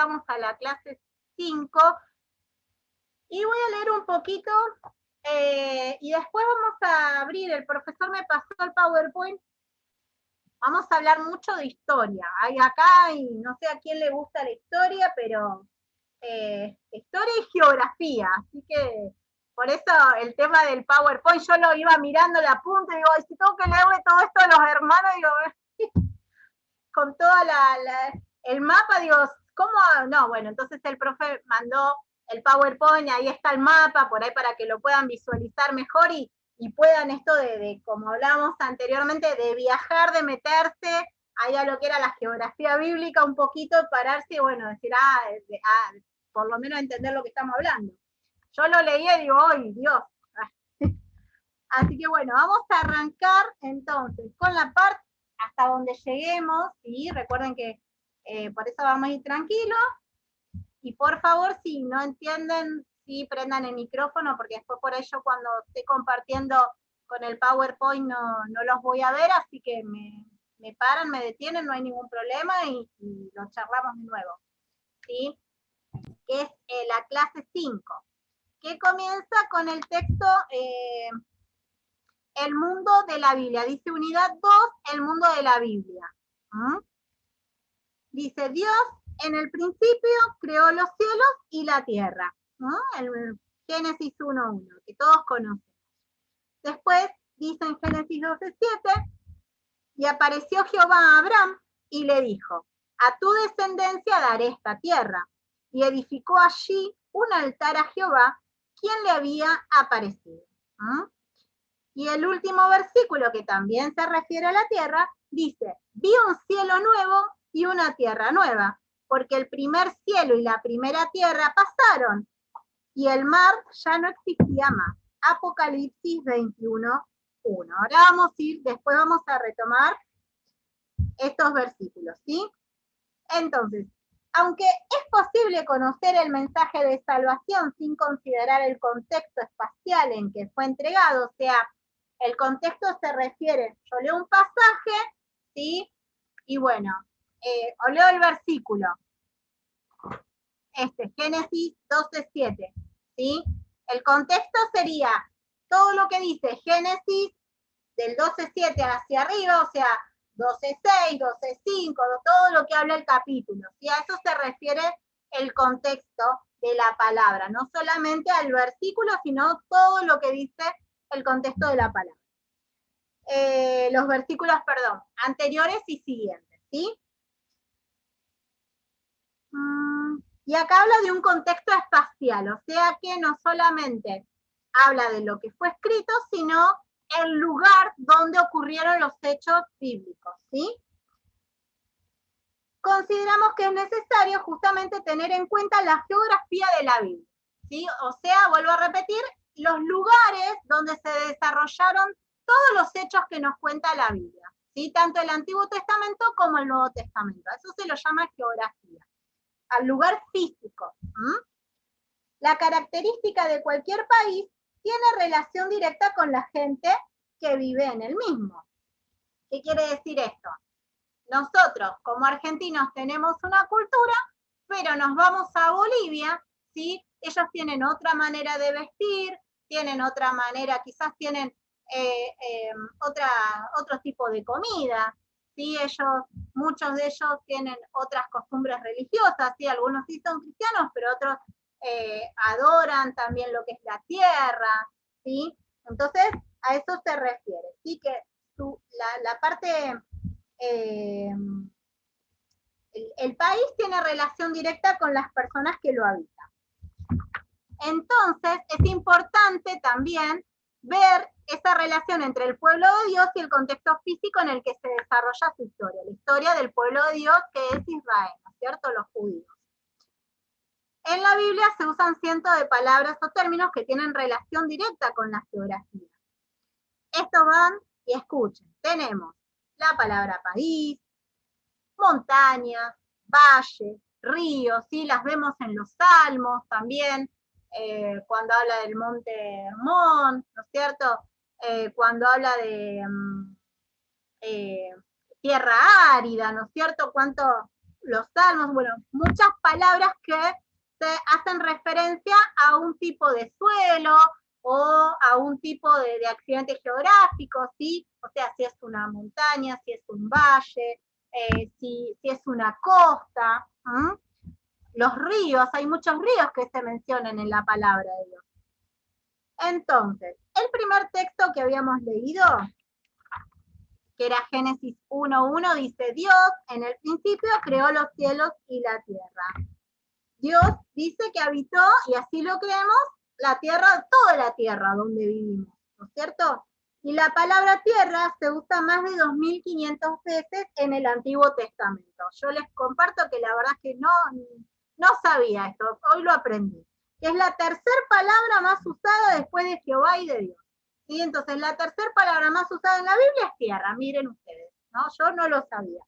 vamos a la clase 5, y voy a leer un poquito, y después vamos a abrir, el profesor me pasó el PowerPoint, vamos a hablar mucho de historia. Hay acá, y no sé a quién le gusta la historia, pero historia y geografía, así que por eso el tema del PowerPoint, yo lo iba mirando la punta y digo, si tengo que leerle todo esto a los hermanos, digo, con toda el mapa, digo, ¿cómo? No, bueno, entonces el profe mandó el PowerPoint, ahí está el mapa, por ahí para que lo puedan visualizar mejor y puedan esto de, como hablábamos anteriormente, de viajar, de meterse ahí a lo que era la geografía bíblica un poquito, pararse y bueno, decir, por lo menos entender lo que estamos hablando. Yo lo leía y digo, ¡ay, Dios! Así que bueno, vamos a arrancar entonces con la parte hasta donde lleguemos, ¿sí? Recuerden que por eso vamos a ir tranquilos, y por favor, si no entienden, sí, prendan el micrófono, porque después por ello cuando esté compartiendo con el PowerPoint no los voy a ver, así que me paran, me detienen, no hay ningún problema, y lo charlamos de nuevo, ¿sí? Que es la clase 5, que comienza con el texto El mundo de la Biblia. Dice unidad 2, el mundo de la Biblia. Dice, Dios en el principio creó los cielos y la tierra. El Génesis 1:1, que todos conocen. Después dice en Génesis 12:7, y apareció Jehová a Abraham y le dijo, a tu descendencia daré esta tierra. Y edificó allí un altar a Jehová, quien le había aparecido. Y el último versículo, que también se refiere a la tierra, dice, vi un cielo nuevo y una tierra nueva, porque el primer cielo y la primera tierra pasaron, y el mar ya no existía más. Apocalipsis 21:1. Ahora después vamos a retomar estos versículos, ¿sí? Entonces, aunque es posible conocer el mensaje de salvación sin considerar el contexto espacial en que fue entregado, o sea, el contexto se refiere, yo leo un pasaje, ¿sí? Y bueno, o leo el versículo, Génesis 12:7, ¿sí? El contexto sería todo lo que dice Génesis del 12:7 hacia arriba, o sea, 12:6, 12:5, todo lo que habla el capítulo, ¿sí? A eso se refiere el contexto de la palabra, no solamente al versículo, sino todo lo que dice el contexto de la palabra. Los versículos, anteriores y siguientes, ¿sí? Y acá habla de un contexto espacial, o sea que no solamente habla de lo que fue escrito, sino el lugar donde ocurrieron los hechos bíblicos, ¿sí? Consideramos que es necesario justamente tener en cuenta la geografía de la Biblia, ¿sí? O sea, vuelvo a repetir, los lugares donde se desarrollaron todos los hechos que nos cuenta la Biblia, ¿sí? Tanto el Antiguo Testamento como el Nuevo Testamento. Eso se lo llama geografía, al lugar físico. La característica de cualquier país tiene relación directa con la gente que vive en el mismo. ¿Qué quiere decir esto? Nosotros, como argentinos, tenemos una cultura, pero nos vamos a Bolivia, ¿sí? Ellos tienen otra manera de vestir, tienen otra manera, quizás tienen otro tipo de comida, ¿sí? Muchos de ellos tienen otras costumbres religiosas, ¿sí? Algunos sí son cristianos, pero otros adoran también lo que es la tierra, ¿sí? Entonces, a eso se refiere, ¿sí? Que la parte... el país tiene relación directa con las personas que lo habitan. Entonces, es importante también ver esa relación entre el pueblo de Dios y el contexto físico en el que se desarrolla su historia, la historia del pueblo de Dios, que es Israel, ¿no es cierto?, los judíos. En la Biblia se usan cientos de palabras o términos que tienen relación directa con la geografía. Estos van y escuchen. Tenemos la palabra país, montañas, valles, ríos, ¿sí? Las vemos en los Salmos también, cuando habla del monte Hermón, ¿no es cierto? Cuando habla de tierra árida, ¿no es cierto? los salmos, bueno, muchas palabras que se hacen referencia a un tipo de suelo o a un tipo de accidente geográfico, ¿sí? O sea, si es una montaña, si es un valle, si es una costa. Los ríos, hay muchos ríos que se mencionan en la palabra de Dios. Entonces, el primer texto que habíamos leído, que era Génesis 1:1, dice, Dios en el principio creó los cielos y la tierra. Dios dice que habitó, y así lo creemos, la tierra, toda la tierra donde vivimos, ¿no es cierto? Y la palabra tierra se usa más de 2500 veces en el Antiguo Testamento. Yo les comparto que la verdad es que no sabía esto, hoy lo aprendí. Que es la tercera palabra más usada después de Jehová y de Dios. ¿Sí? Entonces, la tercera palabra más usada en la Biblia es tierra, miren ustedes, ¿no? Yo no lo sabía.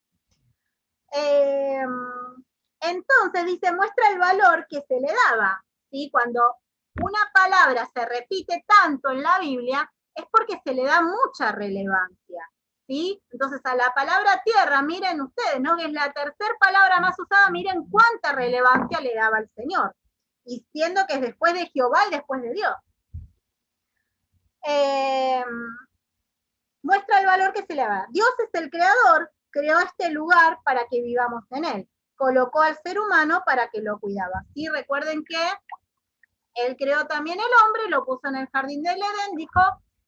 Entonces, dice, muestra el valor que se le daba, ¿sí? Cuando una palabra se repite tanto en la Biblia, es porque se le da mucha relevancia, ¿sí? Entonces, a la palabra tierra, miren ustedes, ¿no? Que es la tercera palabra más usada, miren cuánta relevancia le daba al Señor. Y siendo que es después de Jehová y después de Dios. Muestra el valor que se le da. Dios es el creador, creó este lugar para que vivamos en él. Colocó al ser humano para que lo cuidaba. ¿Sí? Recuerden que él creó también el hombre, lo puso en el jardín del Edén, dijo,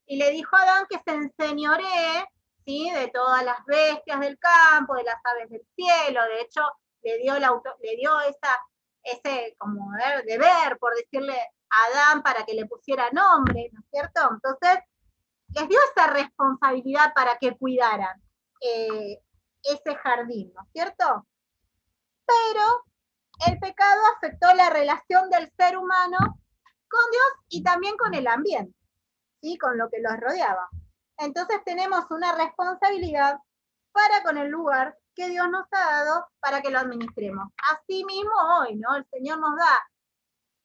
y le dijo a Adán que se enseñoree, ¿sí? De todas las bestias del campo, de las aves del cielo. De hecho, le dio ese como deber, por decirle a Adán, para que le pusiera nombre, ¿no es cierto? Entonces, les dio esa responsabilidad para que cuidaran ese jardín, ¿no es cierto? Pero el pecado afectó la relación del ser humano con Dios y también con el ambiente, ¿sí? Con lo que los rodeaba. Entonces tenemos una responsabilidad para con el lugar que Dios nos ha dado para que lo administremos. Así mismo hoy, ¿no? El Señor nos da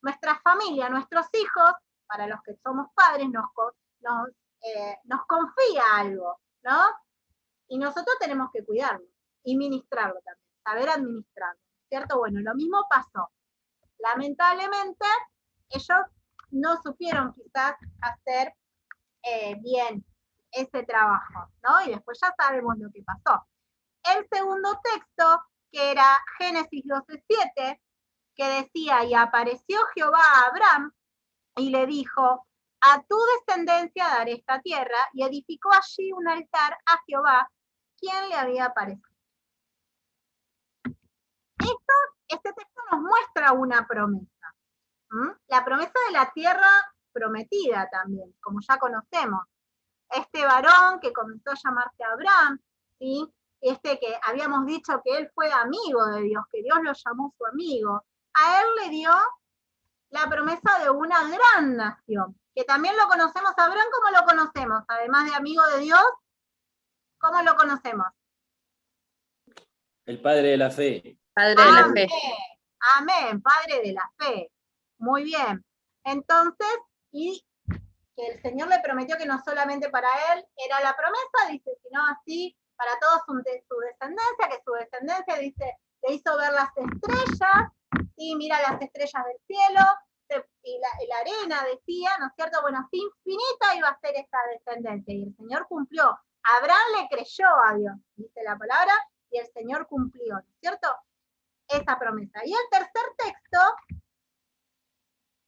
nuestra familia, nuestros hijos, para los que somos padres, nos confía algo, ¿no? Y nosotros tenemos que cuidarlo y ministrarlo también, saber administrarlo, ¿cierto? Bueno, lo mismo pasó. Lamentablemente, ellos no supieron quizás hacer bien ese trabajo, ¿no? Y después ya sabemos lo que pasó. El segundo texto, que era Génesis 12:7, que decía, y apareció Jehová a Abraham y le dijo, a tu descendencia daré esta tierra, y edificó allí un altar a Jehová, quien le había aparecido. Este texto nos muestra una promesa. La promesa de la tierra prometida también, como ya conocemos. Este varón que comenzó a llamarse Abraham, ¿sí? Que habíamos dicho que él fue amigo de Dios, que Dios lo llamó su amigo, a él le dio la promesa de una gran nación, que también lo conocemos. Abraham, ¿cómo lo conocemos? Además de amigo de Dios, ¿cómo lo conocemos? El padre de la fe. Padre de la fe. Amén, padre de la fe. Muy bien. Entonces, y que el Señor le prometió que no solamente para él era la promesa, dice, sino así para todos su descendencia, que su descendencia, dice, le hizo ver las estrellas, y mira las estrellas del cielo, y la arena decía, ¿no es cierto? Bueno, así infinita iba a ser esta descendencia, y el Señor cumplió. Abraham le creyó a Dios, dice la palabra, y el Señor cumplió, ¿no es cierto? Esa promesa. Y el tercer texto,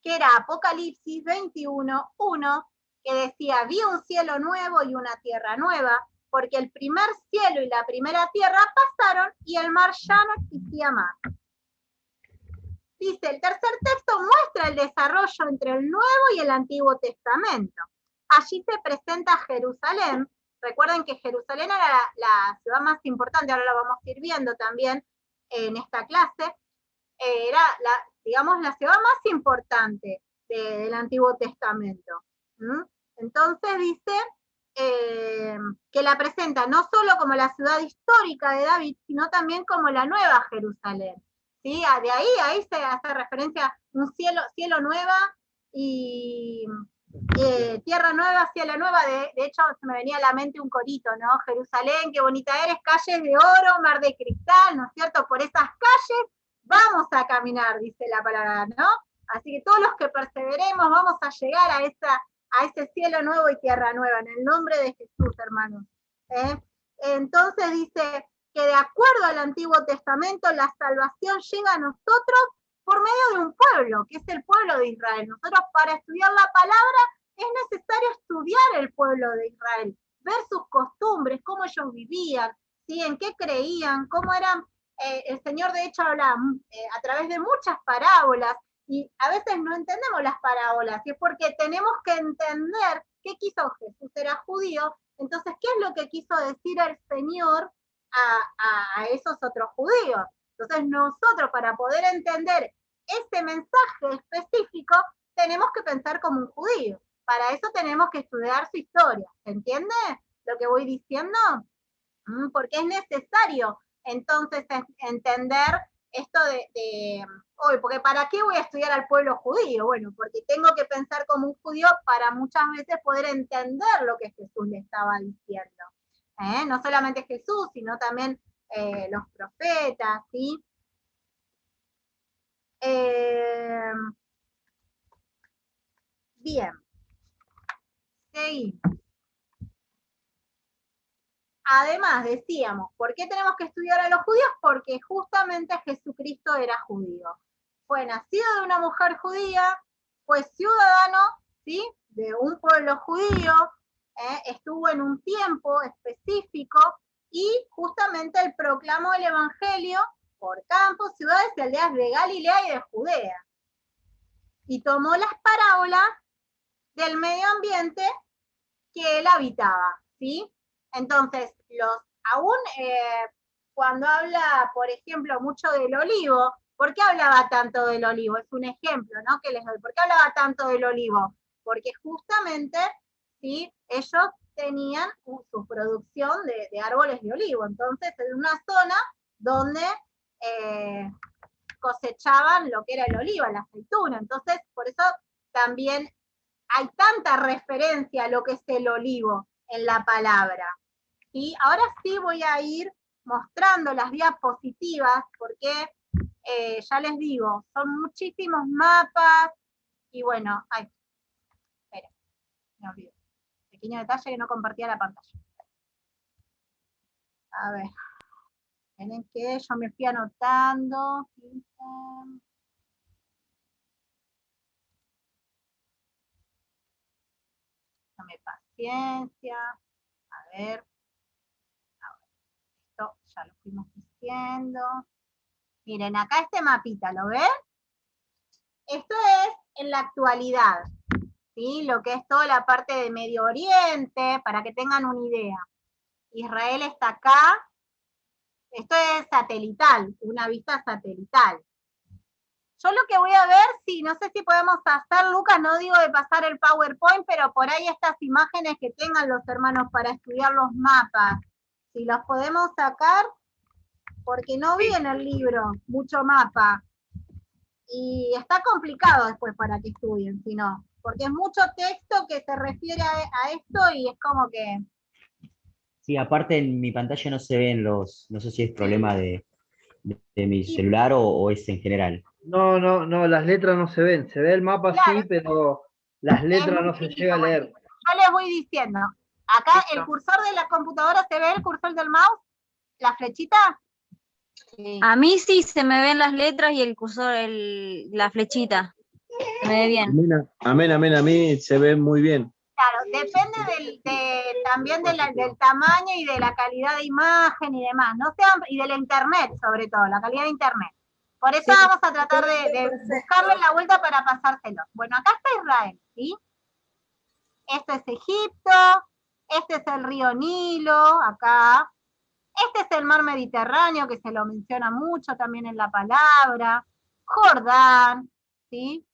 que era Apocalipsis 21:1, que decía, vi un cielo nuevo y una tierra nueva, porque el primer cielo y la primera tierra pasaron y el mar ya no existía más. Dice, el tercer texto muestra el desarrollo entre el Nuevo y el Antiguo Testamento. Allí se presenta Jerusalén. Recuerden que Jerusalén era la ciudad más importante, ahora lo vamos a ir viendo también en esta clase. Era, digamos, la ciudad más importante del Antiguo Testamento. Entonces dice que la presenta no solo como la ciudad histórica de David, sino también como la nueva Jerusalén. ¿Sí? De ahí se hace referencia a un cielo nueva y Tierra nueva, cielo nueva, de hecho se me venía a la mente un corito, ¿no? Jerusalén, qué bonita eres, calles de oro, mar de cristal, ¿no es cierto? Por esas calles vamos a caminar, dice la palabra, ¿no? Así que todos los que perseveremos vamos a llegar a ese cielo nuevo y tierra nueva, en el nombre de Jesús, hermanos. Entonces dice que de acuerdo al Antiguo Testamento, la salvación llega a nosotros por medio de un pueblo, que es el pueblo de Israel. Nosotros para estudiar la palabra es necesario estudiar el pueblo de Israel, ver sus costumbres, cómo ellos vivían, ¿sí? En qué creían, cómo eran. El Señor de hecho habla a través de muchas parábolas, y a veces no entendemos las parábolas, y es porque tenemos que entender qué quiso Jesús, era judío, entonces qué es lo que quiso decir el Señor a esos otros judíos. Entonces nosotros para poder entender ese mensaje específico tenemos que pensar como un judío. Para eso tenemos que estudiar su historia. ¿Se entiende lo que voy diciendo? Porque es necesario entonces entender esto hoy, porque ¿para qué voy a estudiar al pueblo judío? Bueno, porque tengo que pensar como un judío para muchas veces poder entender lo que Jesús le estaba diciendo. No solamente Jesús, sino también los profetas, ¿sí? Bien, seguimos. Además, decíamos, ¿por qué tenemos que estudiar a los judíos? Porque justamente Jesucristo era judío. Fue nacido de una mujer judía, fue ciudadano, ¿sí? De un pueblo judío, estuvo en un tiempo específico y justamente él proclamó el evangelio por campos, ciudades y aldeas de Galilea y de Judea. Y tomó las parábolas del medio ambiente que él habitaba, ¿sí? Entonces, aún cuando habla, por ejemplo, mucho del olivo, ¿por qué hablaba tanto del olivo? Es un ejemplo, ¿no? Que les doy. ¿Por qué hablaba tanto del olivo? Porque justamente, ¿sí? Ellos tenían su producción de árboles de olivo. Entonces, en una zona donde cosechaban lo que era el olivo, la aceituna. Entonces, por eso también hay tanta referencia a lo que es el olivo en la palabra. ¿Sí? Ahora sí voy a ir mostrando las diapositivas porque ya les digo, son muchísimos mapas y bueno, espera, me olvidé. Pequeño detalle que no compartía la pantalla. A ver, tienen que yo me fui anotando. 15. Dame paciencia. A ver. Esto ya lo fuimos diciendo. Miren, acá este mapita, ¿lo ven? Esto es en la actualidad, ¿sí? Lo que es toda la parte de Medio Oriente, para que tengan una idea. Israel está acá. Esto es satelital, una vista satelital. Yo lo que voy a ver, sí, no sé si podemos hacer, Lucas, no digo de pasar el PowerPoint, pero por ahí estas imágenes que tengan los hermanos para estudiar los mapas, si los podemos sacar, porque no vi en el libro mucho mapa. Y está complicado después para que estudien, si no, porque es mucho texto que se refiere a esto y es como que... Sí, aparte en mi pantalla no se ven no sé si es problema de mi celular o es en general. No, no, no, las letras no se ven. Se ve el mapa Claro, sí, pero las es letras muy no se chiquito. llega a leer. Yo les voy diciendo, acá Listo. el cursor de la computadora, ¿se ve el cursor del mouse? ¿La flechita? Sí. A mí sí se me ven las letras y el cursor, la flechita. Se me ve bien. Amén, amén, a mí se ve muy bien. Claro, depende también del tamaño y de la calidad de imagen y demás, no sean, y de la internet sobre todo, la calidad de internet. Por eso vamos a tratar de buscarle la vuelta para pasárselo. Bueno, acá está Israel, ¿sí? Este es Egipto, este es el río Nilo, acá. Este es el mar Mediterráneo, que se lo menciona mucho también en la palabra. Jordán, ¿sí?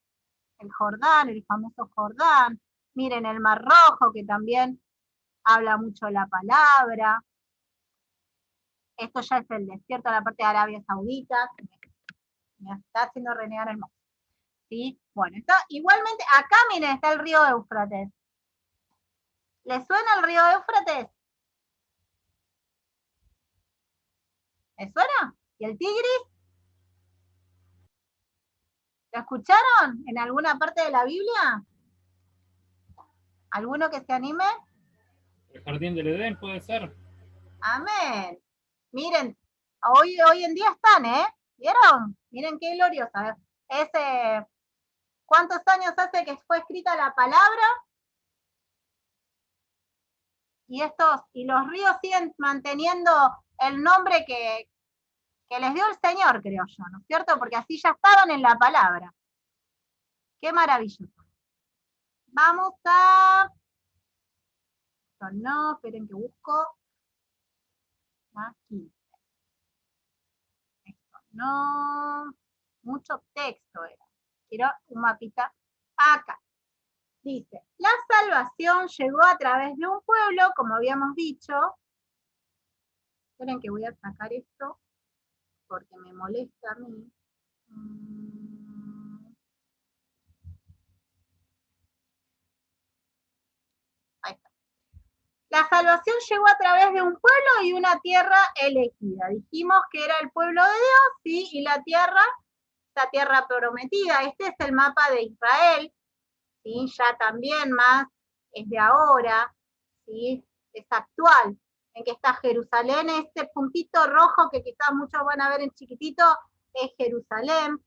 El Jordán, el famoso Jordán. Miren el Mar Rojo, que también habla mucho la palabra. Esto ya es el desierto de la parte de Arabia Saudita, que me está haciendo renegar el mouse. ¿sí? Bueno, igualmente, acá miren, está el río Éufrates. ¿Les suena el río Éufrates? ¿Les suena? ¿Y el Tigris? ¿Lo escucharon en alguna parte de la Biblia? ¿Alguno que se anime? El jardín del Edén puede ser. Amén. Miren, hoy en día están, ¿eh? ¿Vieron? Miren qué gloriosa. ¿Cuántos años hace que fue escrita la palabra? Y los ríos siguen manteniendo el nombre que les dio el Señor, creo yo, ¿no es cierto? Porque así ya estaban en la palabra. Qué maravilloso. Vamos a... Esto no, esperen que busco. Aquí. Esto no. Mucho texto era. Quiero un mapita. Acá. Dice, la salvación llegó a través de un pueblo, como habíamos dicho. Esperen que voy a sacar esto, porque me molesta a mí. Ahí está. La salvación llegó a través de un pueblo y una tierra elegida. Dijimos que era el pueblo de Dios, ¿sí? Y la tierra, esta tierra prometida. Este es el mapa de Israel, ¿sí? Ya también más es de ahora, ¿sí? Es actual, en que está Jerusalén. Este puntito rojo que quizás muchos van a ver en chiquitito es Jerusalén.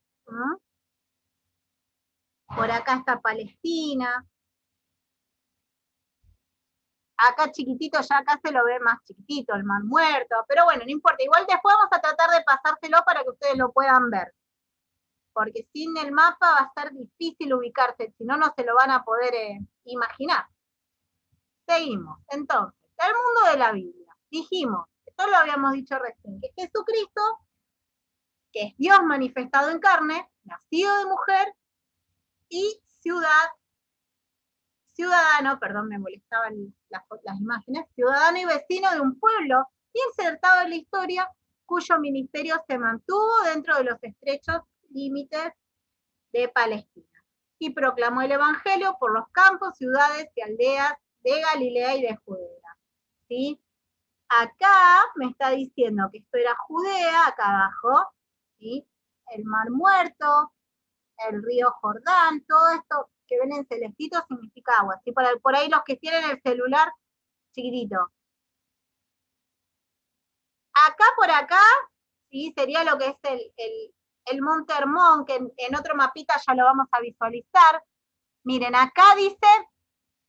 Por acá está Palestina. Acá chiquitito, ya acá se lo ve más chiquitito, el Mar Muerto, pero bueno, no importa. Igual después vamos a tratar de pasárselo para que ustedes lo puedan ver. Porque sin el mapa va a ser difícil ubicarse, si no, no se lo van a poder imaginar. Seguimos. Entonces, el mundo de la Biblia. Dijimos, esto lo habíamos dicho recién, que Jesucristo, que es Dios manifestado en carne, nacido de mujer y ciudadano, perdón, me molestaban las imágenes, ciudadano y vecino de un pueblo insertado en la historia, cuyo ministerio se mantuvo dentro de los estrechos límites de Palestina. Y proclamó el evangelio por los campos, ciudades y aldeas de Galilea y de Judea. ¿Sí? Acá me está diciendo que esto era Judea, acá abajo, ¿sí? El Mar Muerto, el río Jordán, todo esto que ven en celestito significa agua. ¿Sí? Por ahí los que tienen el celular chiquitito. Acá por acá, ¿sí? Sería lo que es el Monte Hermón, que en otro mapita ya lo vamos a visualizar. Miren, acá dice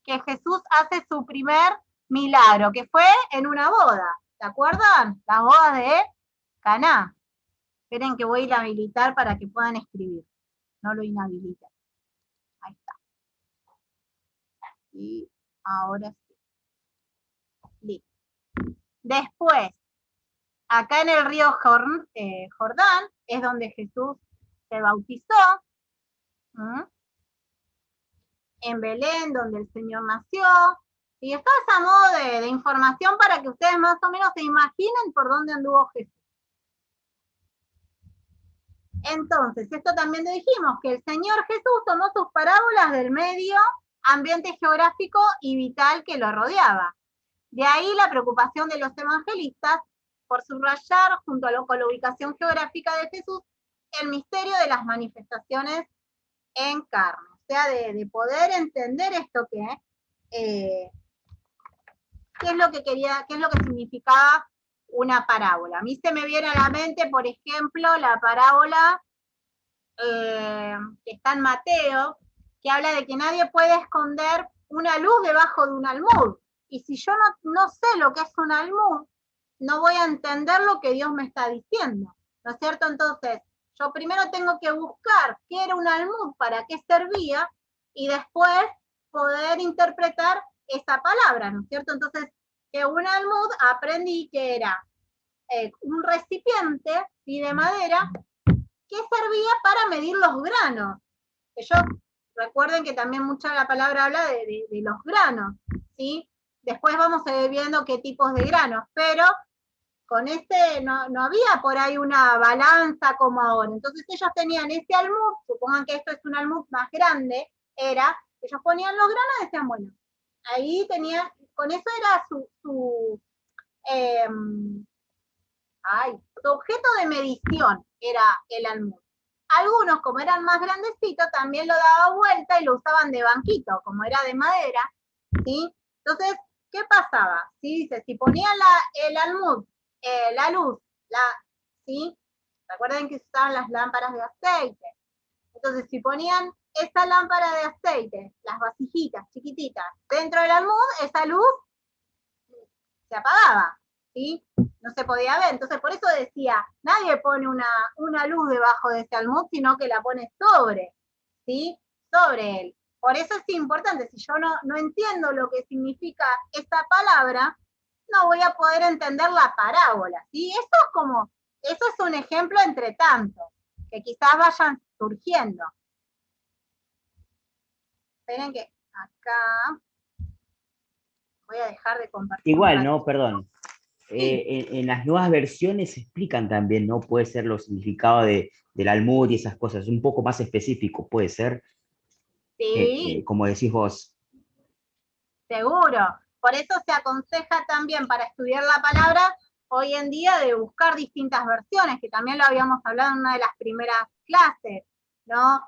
que Jesús hace su primer milagro, que fue en una boda. ¿Se acuerdan? Las bodas de Caná. Esperen que voy a inhabilitar para que puedan escribir. No lo inhabiliten. Ahí está. Y ahora sí. Listo. Después, acá en el río Jordán, es donde Jesús se bautizó. En Belén, donde el Señor nació. Y esto es a modo de información para que ustedes más o menos se imaginen por dónde anduvo Jesús. Entonces, esto también lo dijimos, que el Señor Jesús tomó sus parábolas del medio ambiente geográfico y vital que lo rodeaba. De ahí la preocupación de los evangelistas por subrayar, junto con la ubicación geográfica de Jesús, el misterio de las manifestaciones en carne. O sea, de poder entender esto qué es lo que quería, qué es lo que significaba una parábola. A mí se me viene a la mente, por ejemplo, la parábola que está en Mateo, que habla de que nadie puede esconder una luz debajo de un almud. Y si yo no sé lo que es un almud, no voy a entender lo que Dios me está diciendo, ¿no es cierto? Entonces, yo primero tengo que buscar qué era un almud, para qué servía, y después poder interpretar esa palabra, ¿no es cierto? Entonces, que un almud aprendí que era un recipiente de madera que servía para medir los granos. Recuerden que también mucha la palabra habla de los granos, ¿sí? Después vamos a ir viendo qué tipos de granos, pero no había por ahí una balanza como ahora. Entonces ellos tenían ese almud, supongan que esto es un almud más grande, ellos ponían los granos y decían, bueno, ahí tenían, con eso era su objeto de medición, era el almud. Algunos, como eran más grandecitos, también lo daban vuelta y lo usaban de banquito, como era de madera, ¿sí? Entonces, ¿qué pasaba? ¿Sí? Dice, si ponían el almud, la luz, ¿sí? Recuerden que se usaban las lámparas de aceite. Entonces, si ponían esa lámpara de aceite, las vasijitas chiquititas, dentro del almud, esa luz se apagaba, ¿sí? No se podía ver. Entonces, por eso decía, nadie pone una luz debajo de ese almud, sino que la pone sobre, ¿sí? Sobre él. Por eso es importante, si yo no entiendo lo que significa esta palabra, no voy a poder entender la parábola, ¿sí? Eso es un ejemplo entre tantos, que quizás vayan surgiendo. Esperen que acá voy a dejar de compartir. Igual, ¿no? Perdón. En las nuevas versiones se explican también, ¿no? Puede ser los significados del almud y esas cosas, un poco más específico, puede ser. Sí. Como decís vos. Seguro. Por eso se aconseja también para estudiar la palabra hoy en día de buscar distintas versiones, que también lo habíamos hablado en una de las primeras clases, ¿no?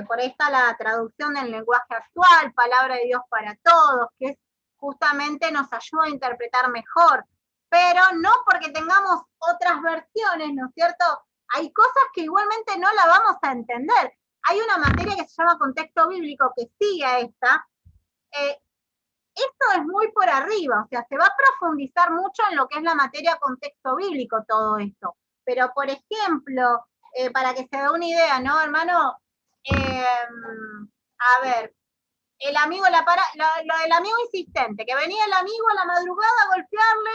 Por ahí está la traducción del lenguaje actual, Palabra de Dios para Todos, que justamente nos ayuda a interpretar mejor, pero no porque tengamos otras versiones, ¿no es cierto? Hay cosas que igualmente no la vamos a entender. Hay una materia que se llama contexto bíblico que sigue a esta. Esto es muy por arriba, o sea, se va a profundizar mucho en lo que es la materia contexto bíblico, todo esto. Pero, por ejemplo, para que se dé una idea, ¿no, hermano? A ver, el amigo, lo del amigo insistente, que venía el amigo a la madrugada a golpearle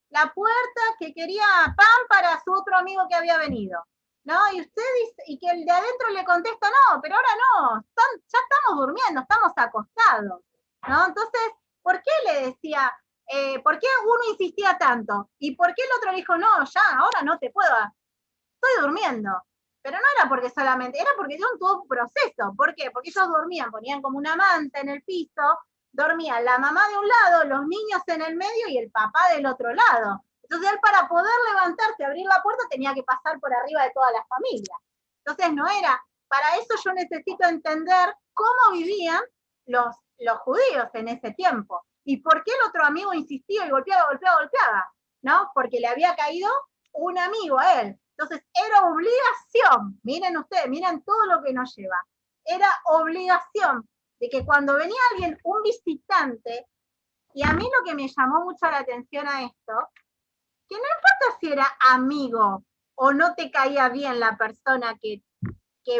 la puerta que quería pan para su otro amigo que había venido, ¿no? Y usted dice, y que el de adentro le contesta, no, pero ahora no, ya estamos durmiendo, estamos acostados, ¿no? Entonces, ¿por qué le decía, por qué uno insistía tanto? ¿Y por qué el otro le dijo, no, ya, ahora no te puedo, estoy durmiendo? Pero no era porque solamente, era porque dio todo un proceso. ¿Por qué? Porque ellos dormían, ponían como una manta en el piso, dormía la mamá de un lado, los niños en el medio y el papá del otro lado. Entonces él, para poder levantarse, abrir la puerta, tenía que pasar por arriba de toda la familia. Entonces no era, para eso yo necesito entender cómo vivían los judíos en ese tiempo. ¿Y por qué el otro amigo insistía y golpeaba, ¿no? Porque le había caído un amigo a él. Entonces era obligación, miren ustedes, miren todo lo que nos lleva. Era obligación de que cuando venía alguien, un visitante, y a mí lo que me llamó mucho la atención a esto, que no importa si era amigo o no te caía bien la persona que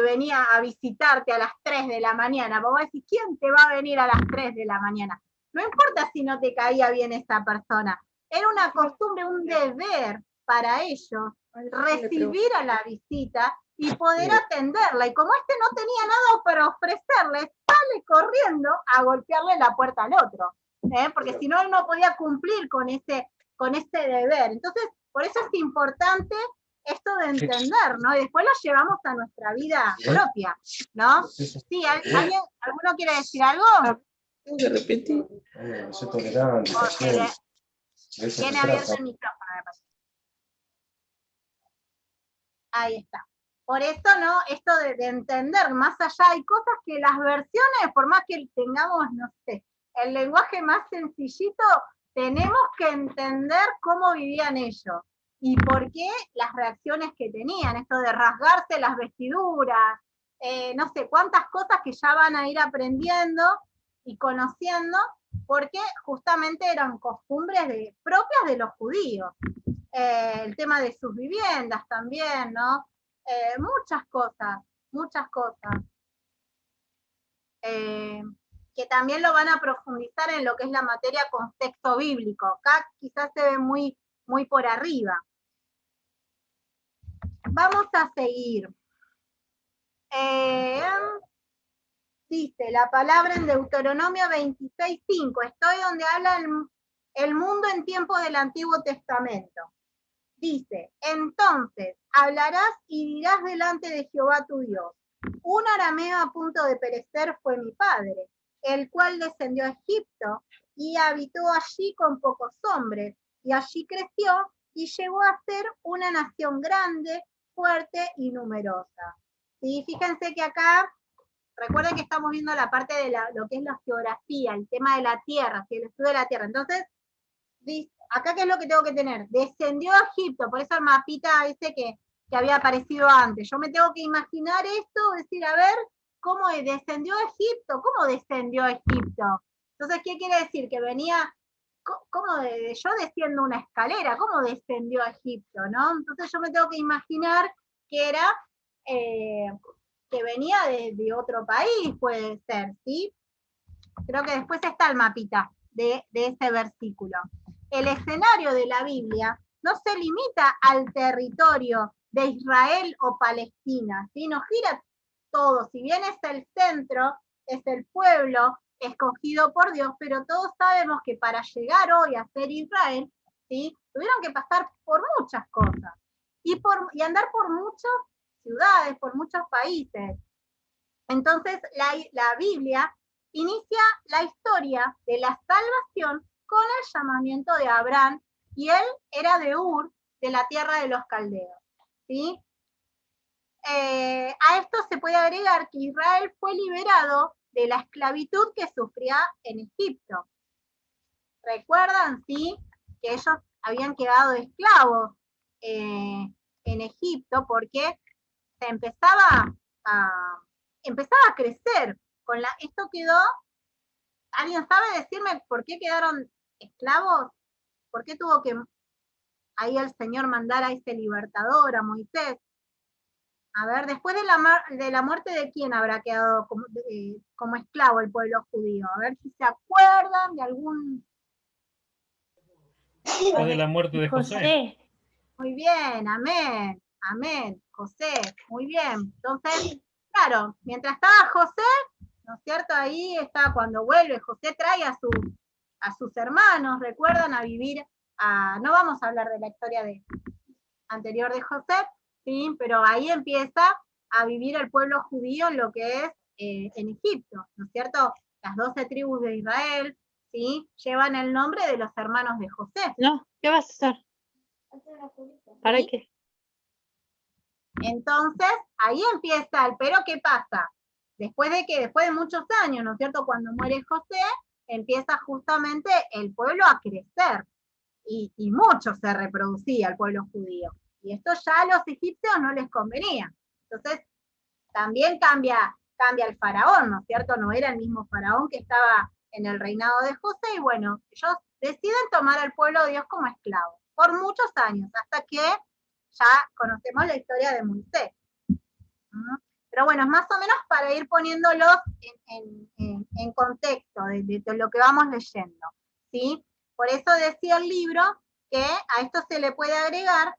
venía a visitarte a las 3 de la mañana, vos vas a decir, ¿quién te va a venir a las 3 de la mañana? No importa si no te caía bien esa persona, era una costumbre, un deber para ellos, recibir a la visita y poder atenderla, y como no tenía nada para ofrecerle, sale corriendo a golpearle la puerta al otro, porque si no, él no podía cumplir con ese deber. Entonces, por eso es importante esto de entender, ¿no? Y después lo llevamos a nuestra vida propia, ¿no? Sí, ¿alguno quiere decir algo? De repente. Tiene abierto el micrófono, me parece. Ahí está. Por eso, ¿no? Esto de entender más allá, hay cosas que las versiones, por más que tengamos, no sé, el lenguaje más sencillito, tenemos que entender cómo vivían ellos y por qué las reacciones que tenían, esto de rasgarse las vestiduras, no sé cuántas cosas que ya van a ir aprendiendo y conociendo, porque justamente eran costumbres propias de los judíos. El tema de sus viviendas también, ¿no? Muchas cosas, que también lo van a profundizar en lo que es la materia contexto bíblico. Acá quizás se ve muy, muy por arriba. Vamos a seguir. Dice la palabra en Deuteronomio 26:5. Estoy donde habla el mundo en tiempos del Antiguo Testamento. Dice, entonces hablarás y dirás delante de Jehová tu Dios, un arameo a punto de perecer fue mi padre, el cual descendió a Egipto y habitó allí con pocos hombres, y allí creció y llegó a ser una nación grande, fuerte y numerosa. ¿Sí? Fíjense que acá, recuerden que estamos viendo la parte de lo que es la geografía, el tema de la tierra, ¿sí? El estudio de la tierra. Entonces, acá qué es lo que tengo que tener, descendió a Egipto, por eso el mapita ese que había aparecido antes. Yo me tengo que imaginar esto, decir, a ver, ¿cómo descendió a Egipto? ¿Cómo descendió a Egipto? Entonces, ¿qué quiere decir? Que venía, ¿cómo yo desciendo una escalera? ¿Cómo descendió a Egipto? ¿No? Entonces yo me tengo que imaginar que era, que venía de otro país, puede ser, ¿sí? Creo que después está el mapita de ese versículo. El escenario de la Biblia no se limita al territorio de Israel o Palestina, ¿sí? Nos gira todo, si bien es el centro, es el pueblo escogido por Dios, pero todos sabemos que para llegar hoy a ser Israel, ¿sí? Tuvieron que pasar por muchas cosas y andar por muchas ciudades, por muchos países. Entonces la Biblia inicia la historia de la salvación con el llamamiento de Abraham, y él era de Ur, de la tierra de los caldeos, ¿sí? A esto se puede agregar que Israel fue liberado de la esclavitud que sufría en Egipto. ¿Recuerdan, sí? Que ellos habían quedado esclavos en Egipto porque se empezaba a crecer. Esto quedó, ¿alguien sabe decirme por qué quedaron esclavos? ¿Por qué tuvo que ahí el Señor mandar a ese libertador, a Moisés? A ver, después de la muerte de quién habrá quedado como esclavo el pueblo judío. A ver si se acuerdan de algún... Después de la muerte de José. Muy bien, amén, amén, José, muy bien. Entonces, claro, mientras estaba José, ¿no es cierto? Ahí está cuando vuelve, José trae a sus hermanos, recuerdan, a vivir, no vamos a hablar de la historia anterior de José, ¿sí? Pero ahí empieza a vivir el pueblo judío en lo que es en Egipto, ¿no es cierto? Las 12 tribus de Israel, ¿sí? Llevan el nombre de los hermanos de José. No, ¿qué vas a hacer? ¿Para ¿Sí? qué? Entonces, ahí empieza pero ¿qué pasa? Después de muchos años, ¿no es cierto? Cuando muere José, empieza justamente el pueblo a crecer, y mucho se reproducía el pueblo judío. Y esto ya a los egipcios no les convenía. Entonces, también cambia el faraón, ¿no es cierto? No era el mismo faraón que estaba en el reinado de José, y bueno, ellos deciden tomar al pueblo de Dios como esclavo, por muchos años, hasta que ya conocemos la historia de Moisés. Pero bueno, es más o menos para ir poniéndolos en contexto de lo que vamos leyendo, ¿sí? Por eso decía el libro que a esto se le puede agregar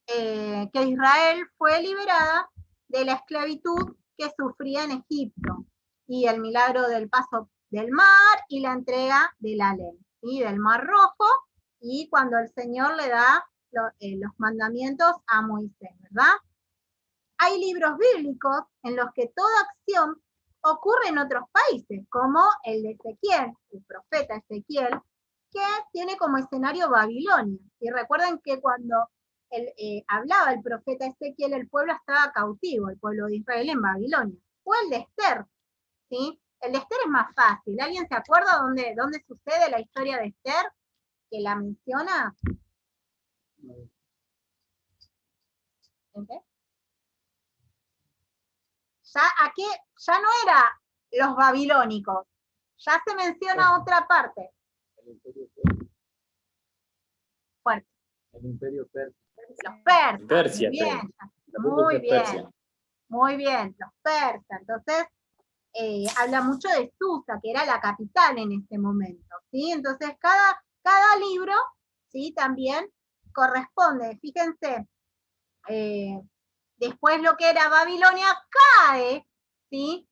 que Israel fue liberada de la esclavitud que sufría en Egipto, y el milagro del paso del mar y la entrega de la ley, ¿sí? Del Mar Rojo, y cuando el Señor le da los mandamientos a Moisés, ¿verdad? Hay libros bíblicos en los que toda acción ocurre en otros países, como el de Ezequiel, el profeta Ezequiel, que tiene como escenario Babilonia. Y recuerden que cuando hablaba el profeta Ezequiel, el pueblo estaba cautivo, el pueblo de Israel en Babilonia. O el de Esther, ¿sí? El de Esther es más fácil. ¿Alguien se acuerda dónde sucede la historia de Esther? Que la menciona. ¿Okay? Aquí ya no era los babilónicos, ya se menciona otra parte. El imperio Fuerte. El imperio persa. Los persas. Persia, Muy bien, muy bien. Muy bien, los persas. Entonces, habla mucho de Susa, que era la capital en ese momento, ¿sí? Entonces, cada libro, ¿sí? También corresponde, fíjense, después lo que era Babilonia cae, ¿sí?